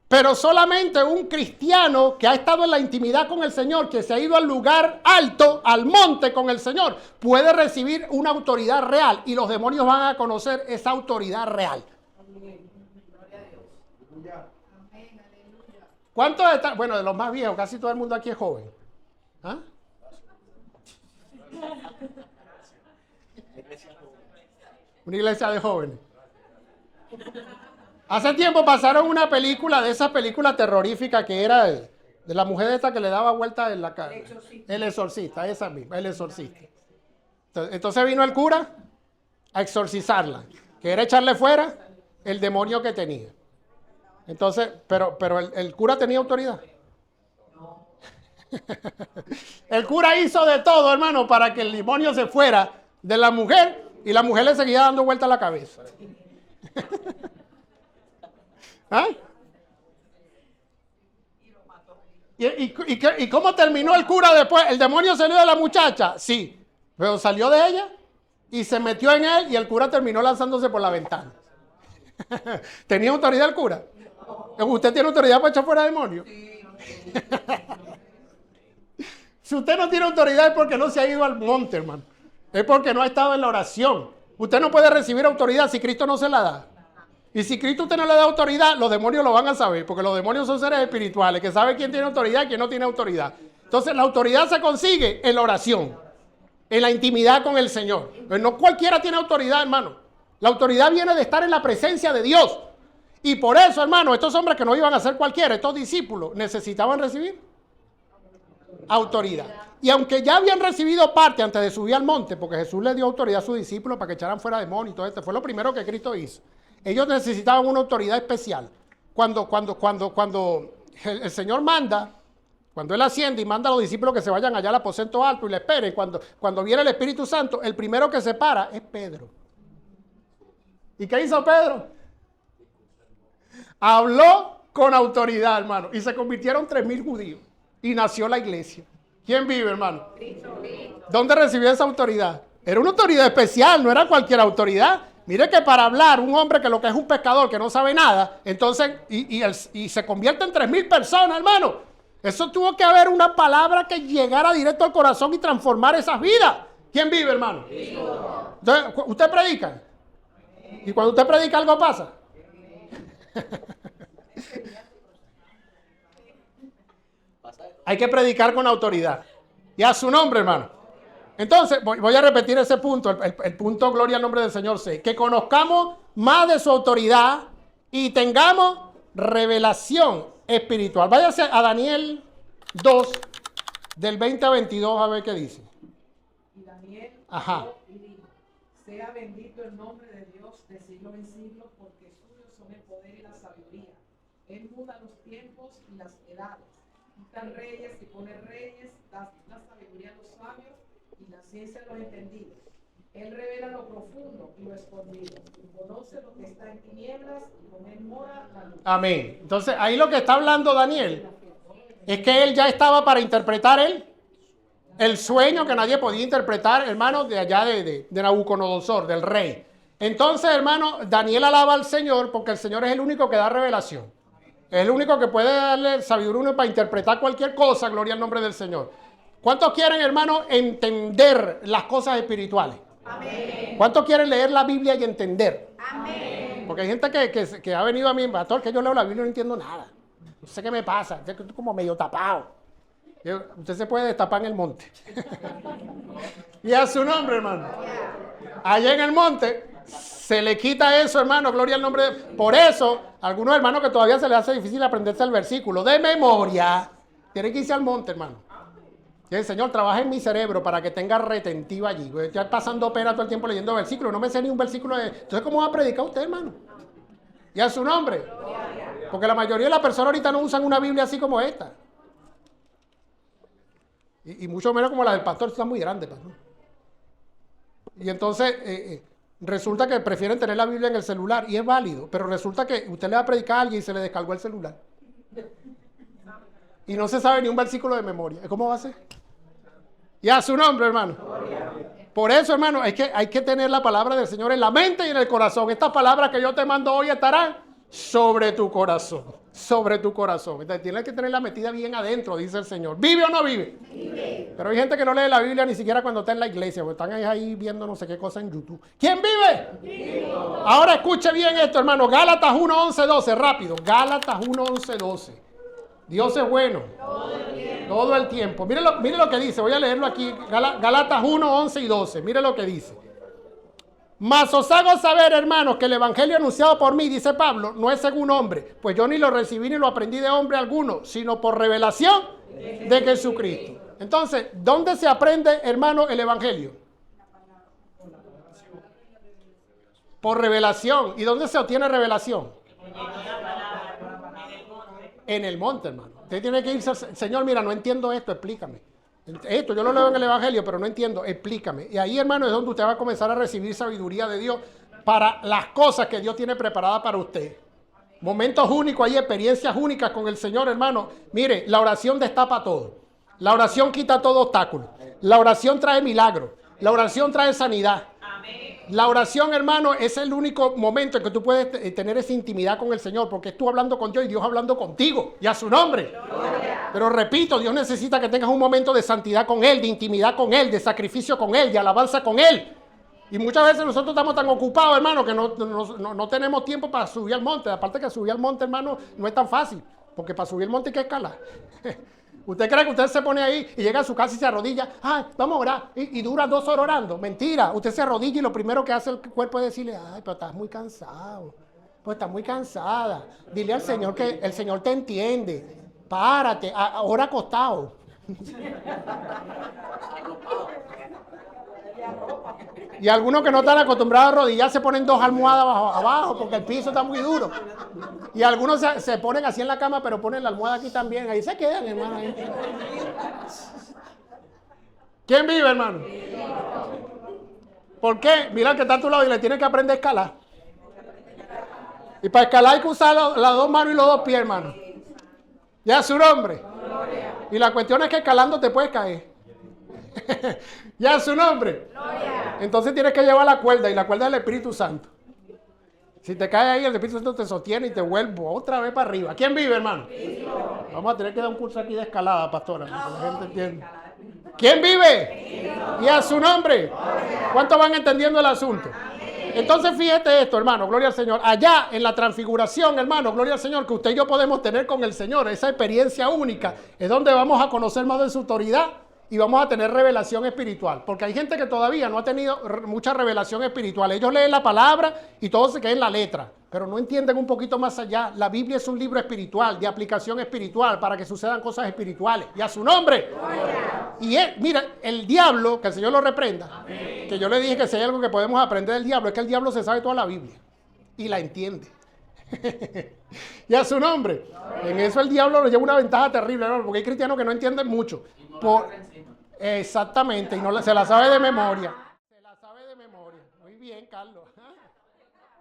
A: Pero solamente un cristiano que ha estado en la intimidad con el Señor, que se ha ido al lugar alto, al monte con el Señor, puede recibir una autoridad real. Y los demonios van a conocer esa autoridad real. ¿Cuántos están? Bueno, de los más viejos, casi todo el mundo aquí es joven. ¿Ah? Una iglesia de jóvenes. Hace tiempo pasaron una película, de esas películas terroríficas que era de la mujer esta que le daba vuelta en la cara. El exorcista, esa misma, el exorcista. Entonces vino el cura a exorcizarla, que era echarle fuera el demonio que tenía. Entonces, pero el cura tenía autoridad. El cura hizo de todo, hermano, para que el demonio se fuera de la mujer y la mujer le seguía dando vuelta a la cabeza. ¿Ah? ¿Y cómo terminó el cura después? ¿El demonio salió de la muchacha? Sí, pero salió de ella y se metió en él y el cura terminó lanzándose por la ventana. ¿Tenía autoridad el cura? ¿Usted tiene autoridad para echar fuera demonios? Si usted no tiene autoridad es porque no se ha ido al monte, hermano. Es porque no ha estado en la oración. Usted no puede recibir autoridad si Cristo no se la da. Y si Cristo usted no le da autoridad, los demonios lo van a saber, porque los demonios son seres espirituales, que saben quién tiene autoridad y quién no tiene autoridad. Entonces la autoridad se consigue en la oración, en la intimidad con el Señor. Pero no cualquiera tiene autoridad, hermano. La autoridad viene de estar en la presencia de Dios. Y por eso, hermano, estos hombres que no iban a ser cualquiera, estos discípulos, necesitaban recibir autoridad. Y aunque ya habían recibido parte antes de subir al monte, porque Jesús le dio autoridad a sus discípulos para que echaran fuera demonios y todo esto, fue lo primero que Cristo hizo. Ellos necesitaban una autoridad especial. Cuando el Señor manda, cuando Él asciende y manda a los discípulos que se vayan allá al aposento alto y le esperen, cuando viene el Espíritu Santo, el primero que se para es Pedro. ¿Y qué hizo Pedro? Habló con autoridad, hermano, y se convirtieron 3,000 judíos y nació la iglesia. ¿Quién vive, hermano? ¿Dónde recibió esa autoridad? Era una autoridad especial, no era cualquier autoridad. Mire que para hablar un hombre que lo que es un pescador, que no sabe nada, entonces, y se convierte en 3,000 personas, hermano. Eso tuvo que haber una palabra que llegara directo al corazón y transformar esas vidas. ¿Quién vive, hermano? Entonces, usted predica. Y cuando usted predica, algo pasa. Hay que predicar con autoridad. Y a su nombre, hermano. Entonces, voy a repetir ese punto. El punto, gloria al nombre del Señor, sé. Que conozcamos más de su autoridad y tengamos revelación espiritual. Váyase a Daniel 2, del 20 a 22, a ver qué dice.
E: Y Daniel
A: Ajá.
E: y dijo: sea bendito el nombre de Dios de siglo en siglo, porque suyos son el poder y la sabiduría. Él muda los tiempos y las edades. Quita reyes y pone reyes, da la sabiduría a los sabios y la ciencia a los entendidos. Él revela lo profundo y lo escondido. Y conoce lo que está en tinieblas y con él mora la luz.
A: Amén. Entonces, ahí lo que está hablando Daniel es que él ya estaba para interpretar el sueño que nadie podía interpretar, hermano, de allá de Nabucodonosor, del rey. Entonces, hermano, Daniel alaba al Señor porque el Señor es el único que da revelación. Es el único que puede darle sabiduría a uno para interpretar cualquier cosa, gloria al nombre del Señor. ¿Cuántos quieren, hermano, entender las cosas espirituales? Amén. ¿Cuántos quieren leer la Biblia y entender? Amén. Porque hay gente que ha venido a mí, pastor, que yo leo la Biblia y no entiendo nada. No sé qué me pasa, estoy como medio tapado. Usted se puede destapar en el monte. Y a su nombre, hermano. Allá en el monte se le quita eso, hermano, gloria al nombre de... Por eso, a algunos hermanos que todavía se les hace difícil aprenderse el versículo de memoria, tienen que irse al monte, hermano. Y el Señor trabaja en mi cerebro para que tenga retentiva allí. Estoy pasando pena todo el tiempo leyendo versículos, no me sé ni un versículo de... Entonces, ¿cómo va a predicar usted, hermano? Y a su nombre. Porque la mayoría de las personas ahorita no usan una Biblia así como esta. Y mucho menos como la del pastor, está muy grande, pastor. Y entonces resulta que prefieren tener la Biblia en el celular, y es válido, pero resulta que usted le va a predicar a alguien y se le descargó el celular. Y no se sabe ni un versículo de memoria. ¿Cómo va a ser? Y a su nombre, hermano. Por eso, hermano, hay que tener la palabra del Señor en la mente y en el corazón. Estas palabras que yo te mando hoy estarán sobre tu corazón. Sobre tu corazón. Entonces, tienes que tenerla metida bien adentro, dice el Señor. ¿Vive o no vive? Vive. Pero hay gente que no lee la Biblia ni siquiera cuando está en la iglesia, porque están ahí viendo no sé qué cosa en YouTube. ¿Quién vive? Vive. Ahora escuche bien esto, hermano. Gálatas 1, 11, 12, rápido. Gálatas 1, 11, 12. Dios es bueno. Todo el tiempo. Mire lo que dice. Voy a leerlo aquí. Gálatas 1, 11 y 12. Mire lo que dice. Mas os hago saber, hermanos, que el evangelio anunciado por mí, dice Pablo, no es según hombre, pues yo ni lo recibí ni lo aprendí de hombre alguno, sino por revelación de Jesucristo. Entonces, ¿dónde se aprende, hermano, el evangelio? Por revelación. ¿Y dónde se obtiene revelación? En el monte, hermano. Usted tiene que irse, Señor, mira, no entiendo esto, explícame. Esto yo lo leo en el evangelio, pero no entiendo, explícame. Y ahí, hermano, es donde usted va a comenzar a recibir sabiduría de Dios para las cosas que Dios tiene preparadas para usted. Momentos únicos, hay experiencias únicas con el Señor, hermano. Mire, la oración destapa todo. La oración quita todo obstáculo. La oración trae milagros. La oración trae sanidad. La oración, hermano, es el único momento en que tú puedes tener esa intimidad con el Señor, porque es tú hablando con Dios y Dios hablando contigo, y a su nombre. Gloria. Pero repito, Dios necesita que tengas un momento de santidad con Él, de intimidad con Él, de sacrificio con Él, de alabanza con Él. Y muchas veces nosotros estamos tan ocupados, hermano, que no tenemos tiempo para subir al monte. Aparte que subir al monte, hermano, no es tan fácil, porque para subir al monte hay que escalar. ¿Usted cree que usted se pone ahí y llega a su casa y se arrodilla? Ay, vamos a orar. Y dura 2 horas orando. Mentira. Usted se arrodilla y lo primero que hace el cuerpo es decirle, ay, pero estás muy cansado. Pues estás muy cansada. Dile al Señor que el Señor te entiende. Párate, ora acostado. Y algunos que no están acostumbrados a arrodillar se ponen 2 almohadas abajo porque el piso está muy duro. Y algunos se ponen así en la cama, pero ponen la almohada aquí también. Ahí se quedan, hermano. Ahí. ¿Quién vive, hermano? ¿Por qué? Mira el que está a tu lado y le tiene que aprender a escalar. Y para escalar hay que usar las 2 manos y los 2 pies, hermano. Ya su nombre. Y la cuestión es que escalando te puedes caer. Ya su nombre. Entonces tienes que llevar la cuerda y la cuerda es el Espíritu Santo. Si te caes ahí, el Espíritu Santo te sostiene y te vuelve otra vez para arriba. ¿Quién vive, hermano? Vamos a tener que dar un curso aquí de escalada, pastora, para que la gente entienda. ¿Quién vive? Y a su nombre. ¿Cuántos van entendiendo el asunto? Entonces fíjate esto, hermano, gloria al Señor. Allá en la transfiguración, hermano, gloria al Señor, que usted y yo podemos tener con el Señor, esa experiencia única, es donde vamos a conocer más de su autoridad y vamos a tener revelación espiritual. Porque hay gente que todavía no ha tenido mucha revelación espiritual. Ellos leen la palabra y todo se queda en la letra, pero no entienden un poquito más allá. La Biblia es un libro espiritual, de aplicación espiritual, para que sucedan cosas espirituales. Y a su nombre. Y mira, el diablo, que el Señor lo reprenda, que yo le dije que si hay algo que podemos aprender del diablo, es que el diablo se sabe toda la Biblia y la entiende. Y a su nombre. En eso el diablo nos lleva una ventaja terrible, ¿no? Porque hay cristianos que no entienden mucho. Exactamente, y no se la sabe de memoria. Se la sabe de memoria. Muy bien, Carlos.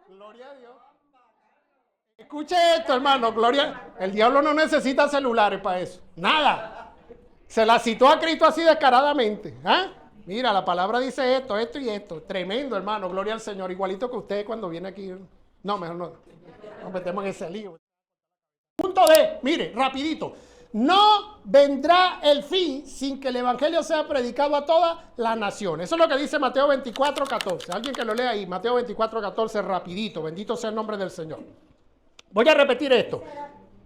A: Gloria a Dios. Escuche esto, hermano, gloria. El diablo no necesita celulares para eso. Nada. Se la citó a Cristo así descaradamente. ¿Ah? Mira, la palabra dice esto, esto y esto. Tremendo, hermano, gloria al Señor. Igualito que usted cuando viene aquí. No, mejor no. Nos metemos en ese lío. Punto D, mire, rapidito. No vendrá el fin sin que el evangelio sea predicado a todas las naciones. Eso es lo que dice Mateo 24:14. Alguien que lo lea ahí, Mateo 24:14, rapidito. Bendito sea el nombre del Señor. Voy a repetir esto.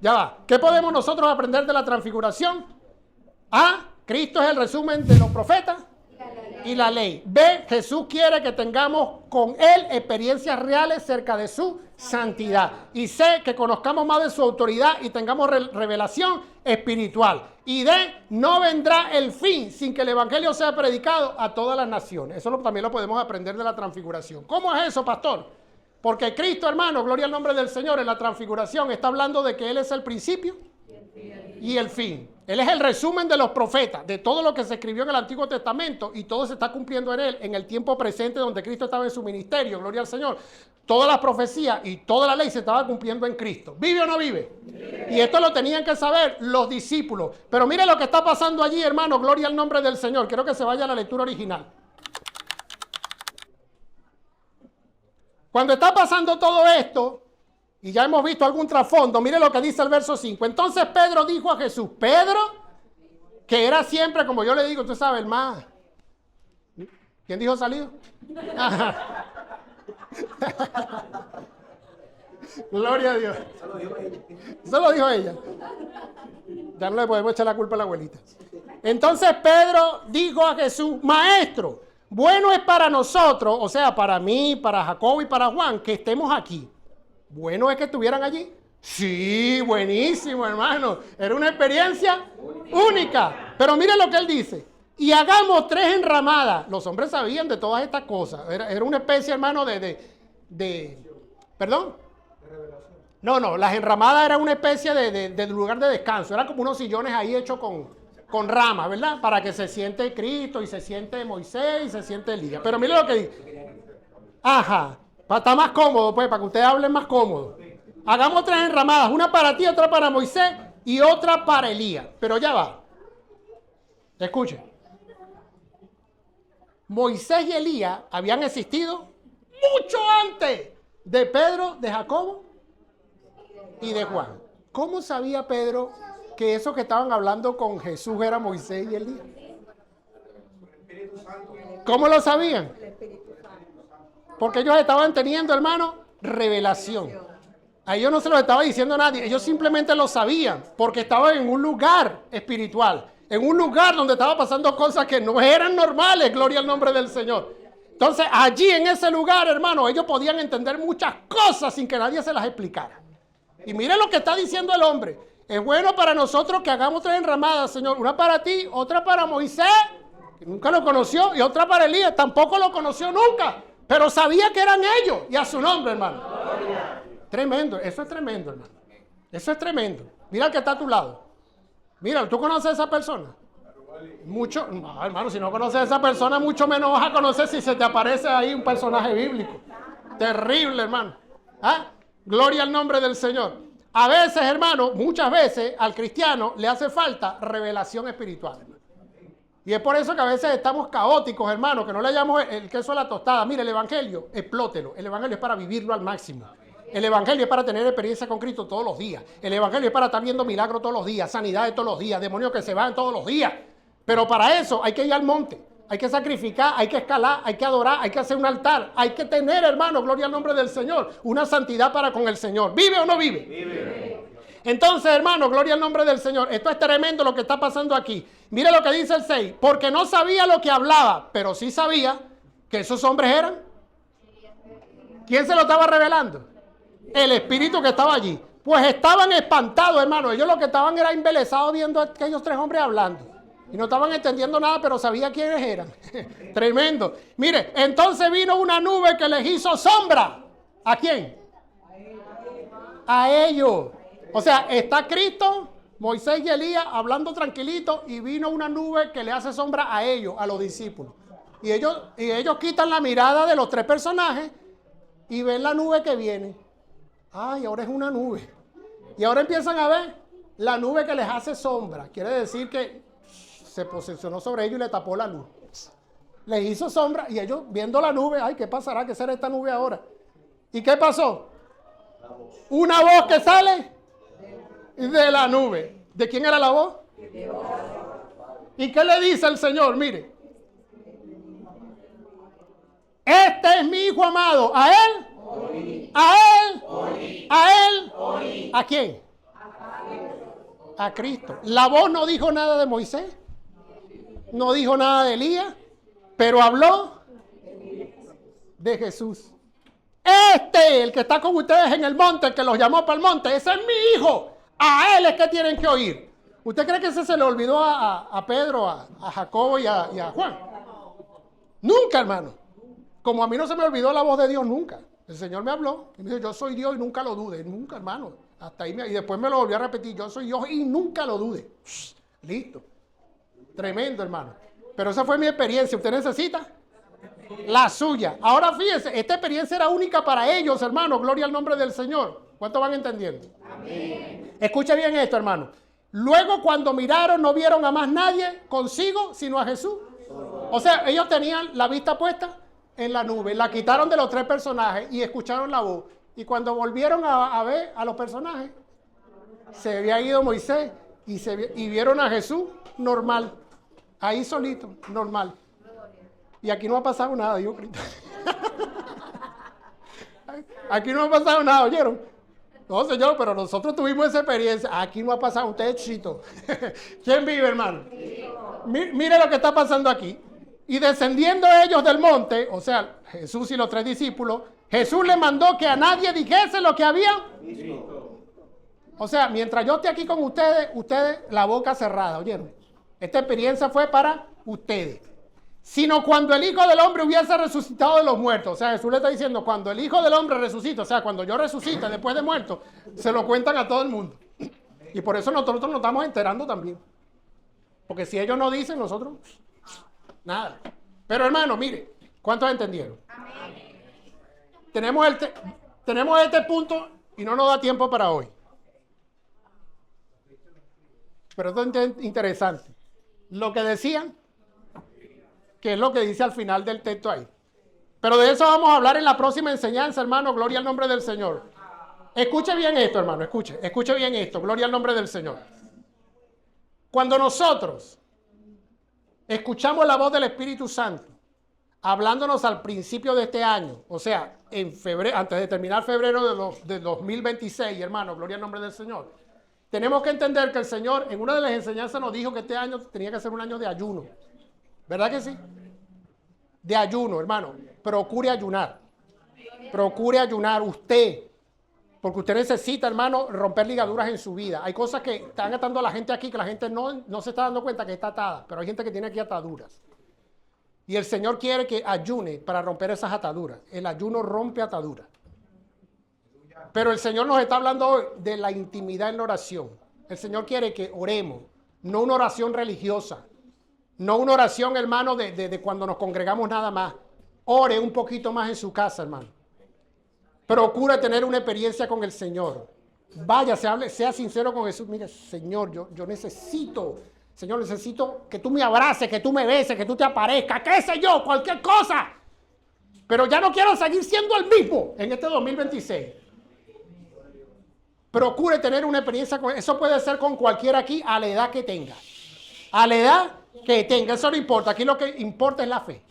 A: Ya va. ¿Qué podemos nosotros aprender de la transfiguración? A, Cristo es el resumen de los profetas y la ley. B, Jesús quiere que tengamos con Él experiencias reales cerca de su santidad. Y C, que conozcamos más de su autoridad y tengamos revelación espiritual. Y D, no vendrá el fin sin que el evangelio sea predicado a todas las naciones. Eso también lo podemos aprender de la transfiguración. ¿Cómo es eso, pastor? Porque Cristo, hermano, gloria al nombre del Señor, en la transfiguración está hablando de que Él es el principio y el fin. Él es el resumen de los profetas, de todo lo que se escribió en el Antiguo Testamento, y todo se está cumpliendo en Él, en el tiempo presente donde Cristo estaba en su ministerio, gloria al Señor. Todas las profecías y toda la ley se estaba cumpliendo en Cristo. ¿Vive o no vive? Y esto lo tenían que saber los discípulos. Pero mire lo que está pasando allí, hermano, gloria al nombre del Señor. Quiero que se vaya a la lectura original. Cuando está pasando todo esto, y ya hemos visto algún trasfondo, mire lo que dice el verso 5. Entonces Pedro dijo a Jesús, Pedro, que era siempre, como yo le digo, usted sabe, el más... ¿Quién dijo salido? Gloria a Dios. Eso lo dijo ella. Ya no le podemos echar la culpa a la abuelita. Entonces Pedro dijo a Jesús, Maestro, bueno es para nosotros, o sea, para mí, para Jacobo y para Juan, que estemos aquí. Bueno es que estuvieran allí. Sí, buenísimo, hermano. Era una experiencia única. Pero mire lo que él dice. Y hagamos 3 enramadas. Los hombres sabían de todas estas cosas. Era una especie, hermano, ¿Perdón? No, las enramadas eran una especie de lugar de descanso. Eran como unos sillones ahí hechos con ramas, ¿verdad? Para que se siente Cristo y se siente Moisés y se siente Elías. Pero mire lo que dice. Ajá. Para estar más cómodo, pues, para que ustedes hablen más cómodo. Hagamos 3 enramadas, una para ti, otra para Moisés y otra para Elías. Pero ya va. Escuchen. Moisés y Elías habían existido mucho antes de Pedro, de Jacobo y de Juan. ¿Cómo sabía Pedro que esos que estaban hablando con Jesús era Moisés y Elías? ¿Cómo lo sabían? Porque ellos estaban teniendo, hermano, revelación. A ellos no se lo estaba diciendo nadie, ellos simplemente lo sabían, porque estaban en un lugar espiritual, en un lugar donde estaba pasando cosas que no eran normales, gloria al nombre del Señor. Entonces, allí en ese lugar, hermano, ellos podían entender muchas cosas sin que nadie se las explicara. Y mire lo que está diciendo el hombre. Es bueno para nosotros que hagamos 3 enramadas, Señor. Una para ti, otra para Moisés, que nunca lo conoció, y otra para Elías, tampoco lo conoció nunca, pero sabía que eran ellos, y a su nombre, hermano. Tremendo, eso es tremendo, hermano. Eso es tremendo. Mira el que está a tu lado. Mira, ¿tú conoces a esa persona? Mucho, no, hermano, si no conoces a esa persona, mucho menos vas a conocer si se te aparece ahí un personaje bíblico. Terrible, hermano. ¿Ah? Gloria al nombre del Señor. A veces, hermano, muchas veces al cristiano le hace falta revelación espiritual, hermano. Y es por eso que a veces estamos caóticos, hermano, que no le llamamos el queso a la tostada. Mire, el evangelio, explótelo. El evangelio es para vivirlo al máximo. El evangelio es para tener experiencia con Cristo todos los días. El evangelio es para estar viendo milagros todos los días, sanidades todos los días, demonios que se van todos los días. Pero para eso hay que ir al monte, hay que sacrificar, hay que escalar, hay que adorar, hay que hacer un altar, hay que tener, hermano, gloria al nombre del Señor, una santidad para con el Señor. ¿Vive o no vive? Vive. Entonces, hermano, gloria al nombre del Señor. Esto es tremendo lo que está pasando aquí. Mire lo que dice el 6. Porque no sabía lo que hablaba, pero sí sabía que esos hombres eran. ¿Quién se lo estaba revelando? El espíritu que estaba allí. Pues estaban espantados, hermano. Ellos lo que estaban era embelesados viendo a aquellos 3 hombres hablando. Y no estaban entendiendo nada, pero sabía quiénes eran. Tremendo. Mire, entonces vino una nube que les hizo sombra. ¿A quién? A ellos. O sea, está Cristo, Moisés y Elías hablando tranquilito y vino una nube que le hace sombra a ellos, a los discípulos. Y ellos quitan la mirada de los 3 personajes y ven la nube que viene. Ay, ahora es una nube. Y ahora empiezan a ver la nube que les hace sombra. Quiere decir que se posicionó sobre ellos y le tapó la luz. Les hizo sombra y ellos viendo la nube, ay, ¿qué pasará? ¿Qué será esta nube ahora? ¿Y qué pasó? Una voz que sale de la nube. ¿De quién era la voz? ¿Y qué le dice el Señor? Mire. Este es mi hijo amado. ¿A él? ¿A él? ¿A él? ¿A quién? A Cristo. La voz no dijo nada de Moisés. No dijo nada de Elías. Pero habló de Jesús. El que está con ustedes en el monte, el que los llamó para el monte, ese es mi hijo. A él es que tienen que oír. ¿Usted cree que ese se le olvidó a Pedro, a Jacobo y a Juan? Nunca, hermano. Como a mí no se me olvidó la voz de Dios nunca. El Señor me habló y me dijo, yo soy Dios y nunca lo dude. Nunca, hermano. Hasta ahí y después me lo volvió a repetir, yo soy Dios y nunca lo dude. Listo. Tremendo, hermano. Pero esa fue mi experiencia. ¿Usted necesita? La suya. Ahora fíjense, esta experiencia era única para ellos, hermano. Gloria al nombre del Señor. ¿Cuánto van entendiendo? Amén. Escuche bien esto, hermano. Luego cuando miraron no vieron a más nadie consigo, sino a Jesús. O sea, ellos tenían la vista puesta en la nube. La quitaron de los 3 personajes y escucharon la voz. Y cuando volvieron a ver a los personajes, se había ido Moisés y vieron a Jesús normal. Ahí solito, normal. Y aquí no ha pasado nada, Dios Cristo. Aquí no ha pasado nada, ¿oyeron? No, señor, pero nosotros tuvimos esa experiencia. Aquí no ha pasado, usted es chito. ¿Quién vive, hermano? Mire lo que está pasando aquí. Y descendiendo ellos del monte, o sea, Jesús y los 3 discípulos, Jesús les mandó que a nadie dijese lo que había visto. O sea, mientras yo esté aquí con ustedes la boca cerrada, ¿oyeron? Esta experiencia fue para ustedes. Sino cuando el Hijo del Hombre hubiese resucitado de los muertos. O sea, Jesús le está diciendo, cuando el Hijo del Hombre resucita, o sea, cuando yo resucite después de muerto, se lo cuentan a todo el mundo. Y por eso nosotros nos estamos enterando también. Porque si ellos no dicen, nosotros, nada. Pero hermano, mire, ¿cuántos entendieron? Amén. Tenemos este punto y no nos da tiempo para hoy. Pero esto es interesante. Lo que decían, que es lo que dice al final del texto ahí. Pero de eso vamos a hablar en la próxima enseñanza, hermano. Gloria al nombre del Señor. Escuche bien esto, hermano. Escuche bien esto. Gloria al nombre del Señor. Cuando nosotros escuchamos la voz del Espíritu Santo, hablándonos al principio de este año, o sea, en febrero, antes de terminar febrero de 2026, hermano, gloria al nombre del Señor. Tenemos que entender que el Señor en una de las enseñanzas nos dijo que este año tenía que ser un año de ayuno. ¿Verdad que sí? De ayuno, hermano. Procure ayunar. Procure ayunar usted. Porque usted necesita, hermano, romper ligaduras en su vida. Hay cosas que están atando a la gente aquí que la gente no se está dando cuenta que está atada. Pero hay gente que tiene aquí ataduras. Y el Señor quiere que ayune para romper esas ataduras. El ayuno rompe ataduras. Pero el Señor nos está hablando hoy de la intimidad en la oración. El Señor quiere que oremos, no una oración religiosa, no una oración, hermano, de cuando nos congregamos nada más. Ore un poquito más en su casa, hermano. Procure tener una experiencia con el Señor. Vaya, sea sincero con Jesús. Mire, Señor, yo necesito, Señor, necesito que tú me abraces, que tú me beses, que tú te aparezcas, qué sé yo, cualquier cosa. Pero ya no quiero seguir siendo el mismo en este 2026. Procure tener una experiencia con eso. Puede ser con cualquiera aquí a la edad que tenga. A la edad que tenga, eso no importa. Aquí lo que importa es la fe.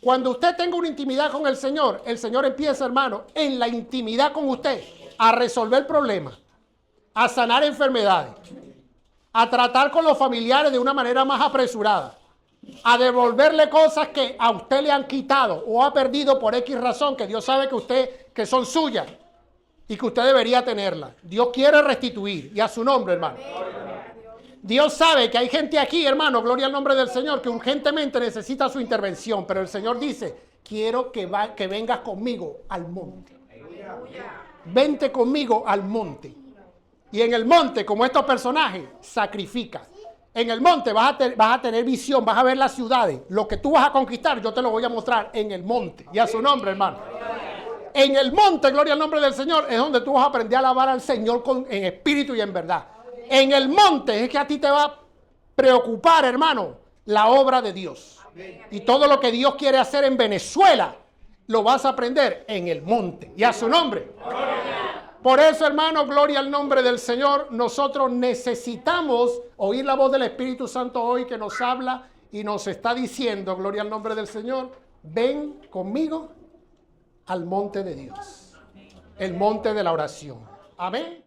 A: Cuando usted tenga una intimidad con el Señor empieza, hermano, en la intimidad con usted, a resolver problemas, a sanar enfermedades, a tratar con los familiares de una manera más apresurada, a devolverle cosas que a usted le han quitado o ha perdido por X razón, que Dios sabe que son suyas y que usted debería tenerlas. Dios quiere restituir, y a su nombre, hermano. Dios sabe que hay gente aquí, hermano, gloria al nombre del Señor, que urgentemente necesita su intervención, pero el Señor dice, quiero que vengas conmigo al monte. Vente conmigo al monte. Y en el monte, como estos personajes, sacrifica. En el monte vas a tener visión, vas a ver las ciudades. Lo que tú vas a conquistar, yo te lo voy a mostrar en el monte. Y a su nombre, hermano. En el monte, gloria al nombre del Señor, es donde tú vas a aprender a alabar al Señor en espíritu y en verdad. En el monte es que a ti te va a preocupar, hermano, la obra de Dios. Y todo lo que Dios quiere hacer en Venezuela, lo vas a aprender en el monte. Y a su nombre. Por eso, hermano, gloria al nombre del Señor. Nosotros necesitamos oír la voz del Espíritu Santo hoy que nos habla y nos está diciendo, gloria al nombre del Señor, ven conmigo al monte de Dios. El monte de la oración. Amén.